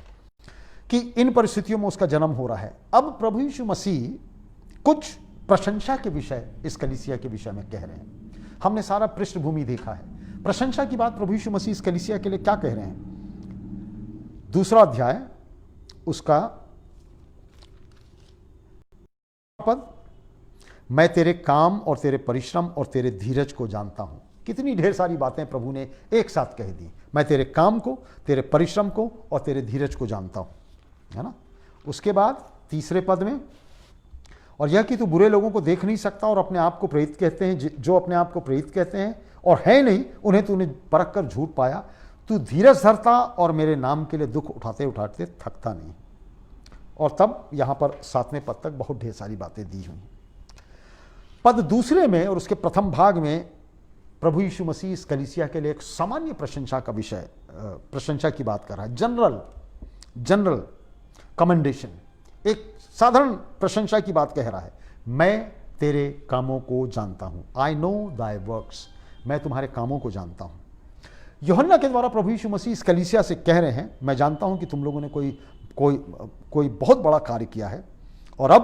कि इन परिस्थितियों में उसका जन्म हो रहा है। अब प्रभु यीशु मसीह कुछ प्रशंसा के विषय इस कलीसिया के विषय में कह रहे हैं। हमने सारा पृष्ठभूमि देखा है। प्रशंसा की बात प्रभु यीशु मसीह इस कलीसिया के लिए क्या कह रहे हैं। 2 अध्याय उसका पद, मैं तेरे काम और तेरे परिश्रम और तेरे धीरज को जानता हूं। कितनी ढेर सारी बातें प्रभु ने एक साथ कह दी। मैं तेरे काम को, तेरे परिश्रम को और तेरे धीरज को जानता हूं, है ना। उसके बाद 3 पद में, और यह कि तू बुरे लोगों को देख नहीं सकता और अपने आप को प्रेरित कहते हैं, जो अपने आप को प्रेरित कहते हैं और है नहीं, उन्हें तूने परख कर झूठ पाया। तू धीरज धरता और मेरे नाम के लिए दुख उठाते उठाते थकता नहीं। और तब यहां पर 7वें पद तक बहुत ढेर सारी बातें दी हुई। पद 2 में और उसके प्रथम भाग में प्रभु यीशु मसीह इस कलीसिया के लिए एक सामान्य प्रशंसा का विषय, प्रशंसा की बात कर रहा है। जनरल कमेंडेशन, एक साधारण प्रशंसा की बात कह रहा है। मैं तेरे कामों को जानता हूं। आई नो दाई वर्क्स, मैं तुम्हारे कामों को जानता हूं। यूहन्ना के द्वारा प्रभु यीशु मसीह इस कलीसिया से कह रहे हैं, मैं जानता हूं कि तुम लोगों ने कोई बहुत बड़ा कार्य किया है और अब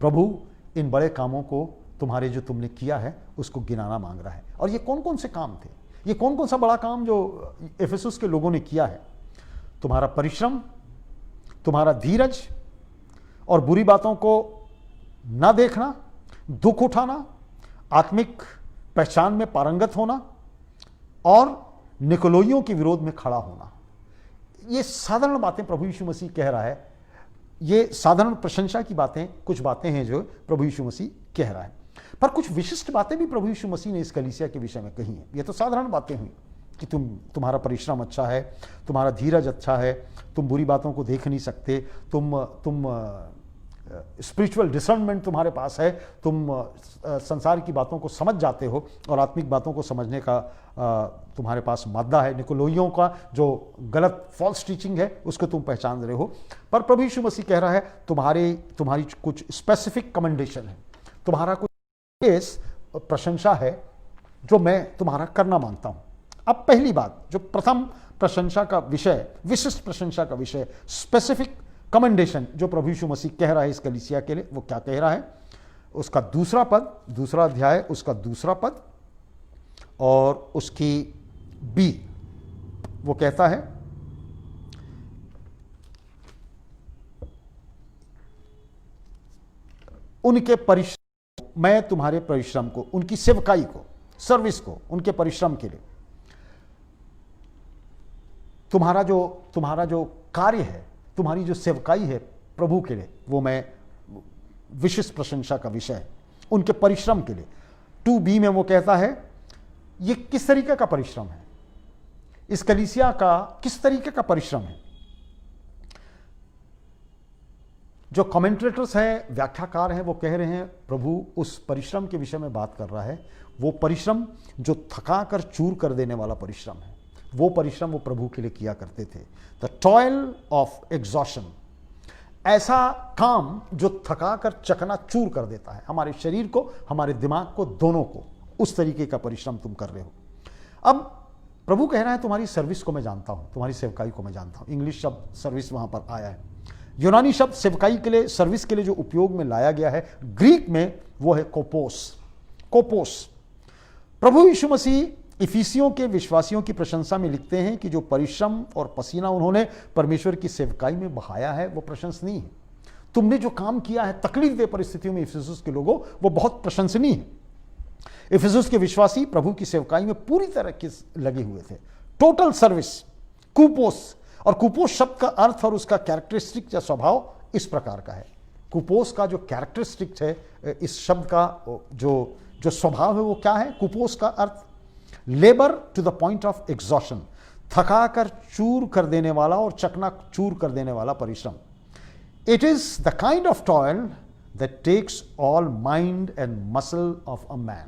प्रभु इन बड़े कामों को, तुम्हारे जो तुमने किया है, उसको गिनाना मांग रहा है। और ये कौन कौन से काम थे, ये कौन कौन सा बड़ा काम जो इफिसुस के लोगों ने किया है। तुम्हारा परिश्रम, तुम्हारा धीरज और बुरी बातों को ना देखना, दुख उठाना, आत्मिक पहचान में पारंगत होना और निकोलोइयों के विरोध में खड़ा होना। ये साधारण बातें प्रभु यीशु मसीह कह रहा है। ये साधारण प्रशंसा की बातें, कुछ बातें हैं जो प्रभु यीशु मसीह कह रहा है, पर कुछ विशिष्ट बातें भी प्रभु यीशु मसीह ने इस कलीसिया के विषय में कही हैं। ये तो साधारण बातें हुई कि तुम्हारा परिश्रम अच्छा है, तुम्हारा धीरज अच्छा है, तुम बुरी बातों को देख नहीं सकते, तुम स्पिरिचुअल डिसर्नमेंट तुम्हारे पास है, तुम संसार की बातों को समझ जाते हो और आत्मिक बातों को समझने का तुम्हारे पास मादा है। निकोलोइयों का जो गलत फॉल्स टीचिंग है उसको तुम पहचान रहे हो। पर प्रभु यीशु मसीह कह रहा है तुम्हारी कुछ स्पेसिफिक कमेंडेशन है, तुम्हारा कुछ प्रशंसा है जो मैं तुम्हारा करना मांगता हूं। अब पहली बात, जो प्रथम प्रशंसा का विषय, विशिष्ट प्रशंसा का विषय, स्पेसिफिक कमेंडेशन जो प्रभु यीशु मसीह कह रहा है इस कलीसिया के लिए, वो क्या कह रहा है। उसका 2 पद, 2 अध्याय उसका 2 पद और उसकी बी, वो कहता है, उनके परिश्रम, मैं तुम्हारे परिश्रम को, उनकी सेवकाई को, सर्विस को, उनके परिश्रम के लिए, तुम्हारा जो कार्य है तुम्हारी जो सेवकाई है प्रभु के लिए, वो मैं विशेष प्रशंसा का विषय है। उनके परिश्रम के लिए 2b में वो कहता है ये किस तरीके का परिश्रम है, इस कलीसिया का किस तरीके का परिश्रम है। जो कमेंटेटर्स हैं, व्याख्याकार हैं, वो कह रहे हैं प्रभु उस परिश्रम के विषय में बात कर रहा है, वो परिश्रम जो थका कर चूर कर देने वाला परिश्रम है। वो परिश्रम वो प्रभु के लिए किया करते थे। द टॉयल ऑफ एग्जॉशन, ऐसा काम जो थका कर चकनाचूर कर देता है हमारे शरीर को, हमारे दिमाग को, दोनों को। उस तरीके का परिश्रम तुम कर रहे हो। अब प्रभु कह रहा है तुम्हारी सर्विस को मैं जानता हूं, तुम्हारी सेवकाई को मैं जानता हूं। इंग्लिश शब्द सर्विस वहां पर आया है। यूनानी शब्द सेवकाई के लिए, सर्विस के लिए जो उपयोग में लाया गया है ग्रीक में, वो है कोपोस। कोपोस। प्रभु यीशु मसीह इफिसियों के विश्वासियों की प्रशंसा में लिखते हैं कि जो परिश्रम और पसीना उन्होंने परमेश्वर की सेवकाई में बहाया है वो प्रशंसनीय है। तुमने जो काम किया है तकलीफ दे परिस्थितियों में इफिसुस के लोगों, वो बहुत प्रशंसनीय है। इफिसुस के विश्वासी प्रभु की सेवकाई में पूरी तरह के लगे हुए थे। टोटल सर्विस, कुपोस। और कुपोस शब्द का अर्थ और उसका कैरेक्टरिस्टिक या स्वभाव इस प्रकार का है। कुपोस का जो कैरेक्टरिस्टिक है, इस शब्द का जो स्वभाव है वो क्या है? कुपोस का अर्थ labour to the point of exhaustion, थका कर चूर कर देने वाला और चकना चूर कर देने वाला परिश्रम। It is the kind of toil that takes all mind and muscle of a man.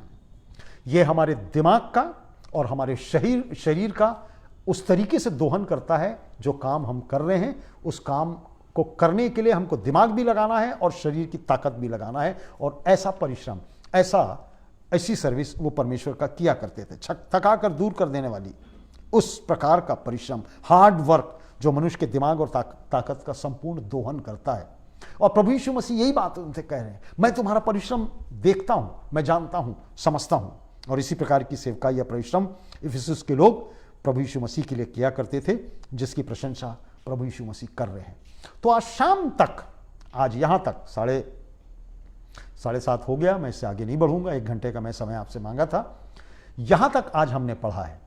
ये हमारे दिमाग का और हमारे शरीर का उस तरीके से दोहन करता है। जो काम हम कर रहे हैं उस काम को करने के लिए हमको दिमाग भी लगाना है और शरीर की ताकत भी लगाना है। और ऐसा परिश्रम, ऐसी सर्विस वो परमेश्वर का किया करते थे। थका कर दूर कर देने वाली उस प्रकार का परिश्रम, हार्ड वर्क, जो मनुष्य के दिमाग और ताकत का संपूर्ण दोहन करता है। और प्रभु यीशु मसीह यही बात उनसे कह रहे हैं, मैं तुम्हारा परिश्रम देखता हूं, मैं जानता हूं, समझता हूं। और इसी प्रकार की सेवकाई या परिश्रम इफिसुस के लोग प्रभु यीशु मसीह के लिए किया करते थे, जिसकी प्रशंसा प्रभु यीशु मसीह कर रहे हैं। तो आज शाम तक, आज यहां तक 7:30 हो गया, मैं इससे आगे नहीं बढ़ूंगा, 1 घंटे का मैं समय आपसे मांगा था। यहां तक आज हमने पढ़ा है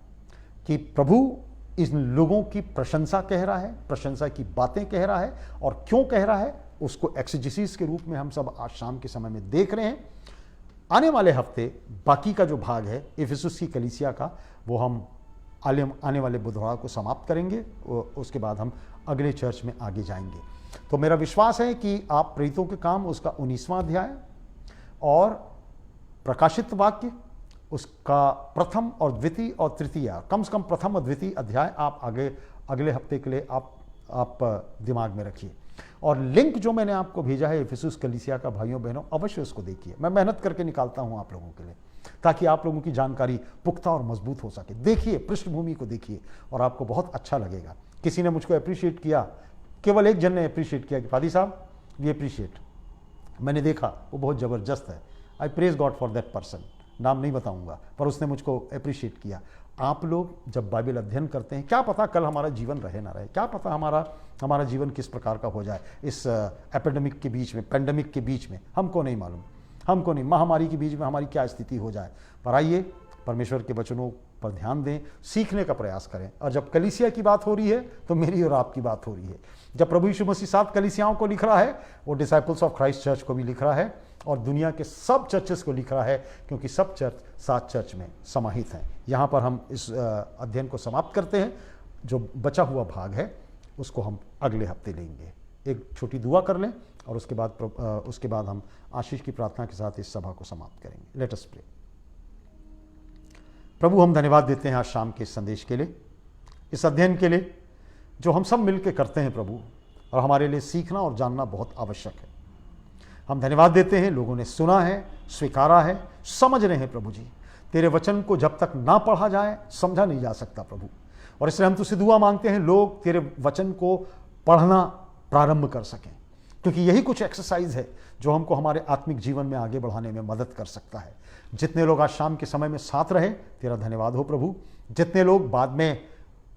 कि प्रभु इन लोगों की प्रशंसा कह रहा है, प्रशंसा की बातें कह रहा है। और क्यों कह रहा है उसको एक्सेजेसिस के रूप में हम सब आज शाम के समय में देख रहे हैं। आने वाले हफ्ते बाकी का जो भाग है इफिसुस की कलीसिया का, वो हम आने वाले बुधवार को समाप्त करेंगे। उसके बाद हम अगले चर्च में आगे जाएंगे। तो मेरा विश्वास है कि आप प्रेरितों के काम उसका 19वां अध्याय और प्रकाशित वाक्य उसका प्रथम और द्वितीय और तृतीय, कम से कम प्रथम और द्वितीय अध्याय आप अगले हफ्ते के लिए आप दिमाग में रखिए। और लिंक जो मैंने आपको भेजा है इफिसुस कलीसिया का, भाइयों बहनों अवश्य उसको देखिए। मैं मेहनत करके निकालता हूं आप लोगों के लिए, ताकि आप लोगों की जानकारी पुख्ता और मजबूत हो सके। देखिए, पृष्ठभूमि को देखिए और आपको बहुत अच्छा लगेगा। किसी ने मुझको अप्रिशिएट किया, केवल एक जन ने अप्रिशिएट किया कि पादी साहब वी अप्रिशिएट। मैंने देखा वो बहुत ज़बरदस्त है। आई praise God for that person, नाम नहीं बताऊंगा, पर उसने मुझको अप्रिशिएट किया। आप लोग जब बाइबल अध्ययन करते हैं, क्या पता कल हमारा जीवन रहे ना रहे, क्या पता हमारा जीवन किस प्रकार का हो जाए इस एपिडेमिक के बीच में, पेंडेमिक के बीच में, हमको नहीं मालूम, हमको नहीं, महामारी के बीच में हमारी क्या स्थिति हो जाए। पर आइए परमेश्वर के वचनों पर ध्यान दें, सीखने का प्रयास करें। और जब कलीसिया की बात हो रही है तो मेरी और आपकी बात हो रही है। जब प्रभु यीशु मसीह 7 कलीसियाओं को लिख रहा है, वो डिसाइपल्स ऑफ क्राइस्ट चर्च को भी लिख रहा है और दुनिया के सब चर्चेस को लिख रहा है, क्योंकि सब चर्च 7 चर्च में समाहित हैं। यहाँ पर हम इस अध्ययन को समाप्त करते हैं। जो बचा हुआ भाग है उसको हम अगले हफ्ते लेंगे। एक छोटी दुआ कर लें और उसके बाद हम आशीष की प्रार्थना के साथ इस सभा को समाप्त करेंगे। Let us pray. प्रभु, हम धन्यवाद देते हैं आज शाम के इस संदेश के लिए, इस अध्ययन के लिए जो हम सब मिलकर करते हैं प्रभु, और हमारे लिए सीखना और जानना बहुत आवश्यक है। हम धन्यवाद देते हैं, लोगों ने सुना है, स्वीकारा है, समझ रहे हैं प्रभु जी। तेरे वचन को जब तक ना पढ़ा जाए समझा नहीं जा सकता प्रभु, और इसलिए हम तुझसे दुआ मांगते हैं लोग तेरे वचन को पढ़ना प्रारंभ कर सकें, क्योंकि यही कुछ एक्सरसाइज है जो हमको हमारे आत्मिक जीवन में आगे बढ़ाने में मदद कर सकता है। जितने लोग आज शाम के समय में साथ रहे, तेरा धन्यवाद हो प्रभु। जितने लोग बाद में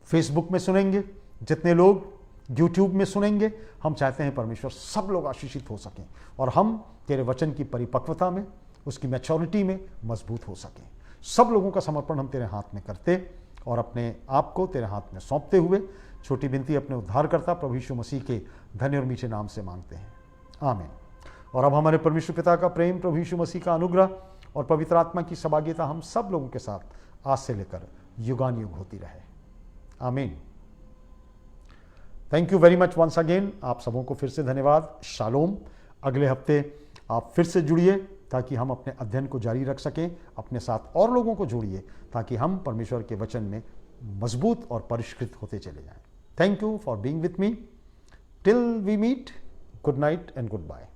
फेसबुक में सुनेंगे, जितने लोग यूट्यूब में सुनेंगे, हम चाहते हैं परमेश्वर सब लोग आशीषित हो सकें और हम तेरे वचन की परिपक्वता में, उसकी मैच्योरिटी में मजबूत हो सकें। सब लोगों का समर्पण हम तेरे हाथ में करते और अपने आप को तेरे हाथ में सौंपते हुए छोटी विनती अपने उद्धारकर्ता प्रभु यीशु मसीह के धन्य और मीठे नाम से मांगते हैं, आमीन। और अब हमारे परमेश्वर पिता का प्रेम, प्रभु यीशु मसीह का अनुग्रह और पवित्र आत्मा की सहभागिता हम सब लोगों के साथ आज से लेकर युगानुयुग होती रहे, आमीन। Thank you very much once again. आप सबों को फिर से धन्यवाद। शालोम। अगले हफ्ते आप फिर से जुड़िए ताकि हम अपने अध्ययन को जारी रख सकें। अपने साथ और लोगों को जोड़िए ताकि हम परमेश्वर के वचन में मजबूत और परिष्कृत होते चले जाएं। Thank you for being with me. Till we meet, good night and good bye.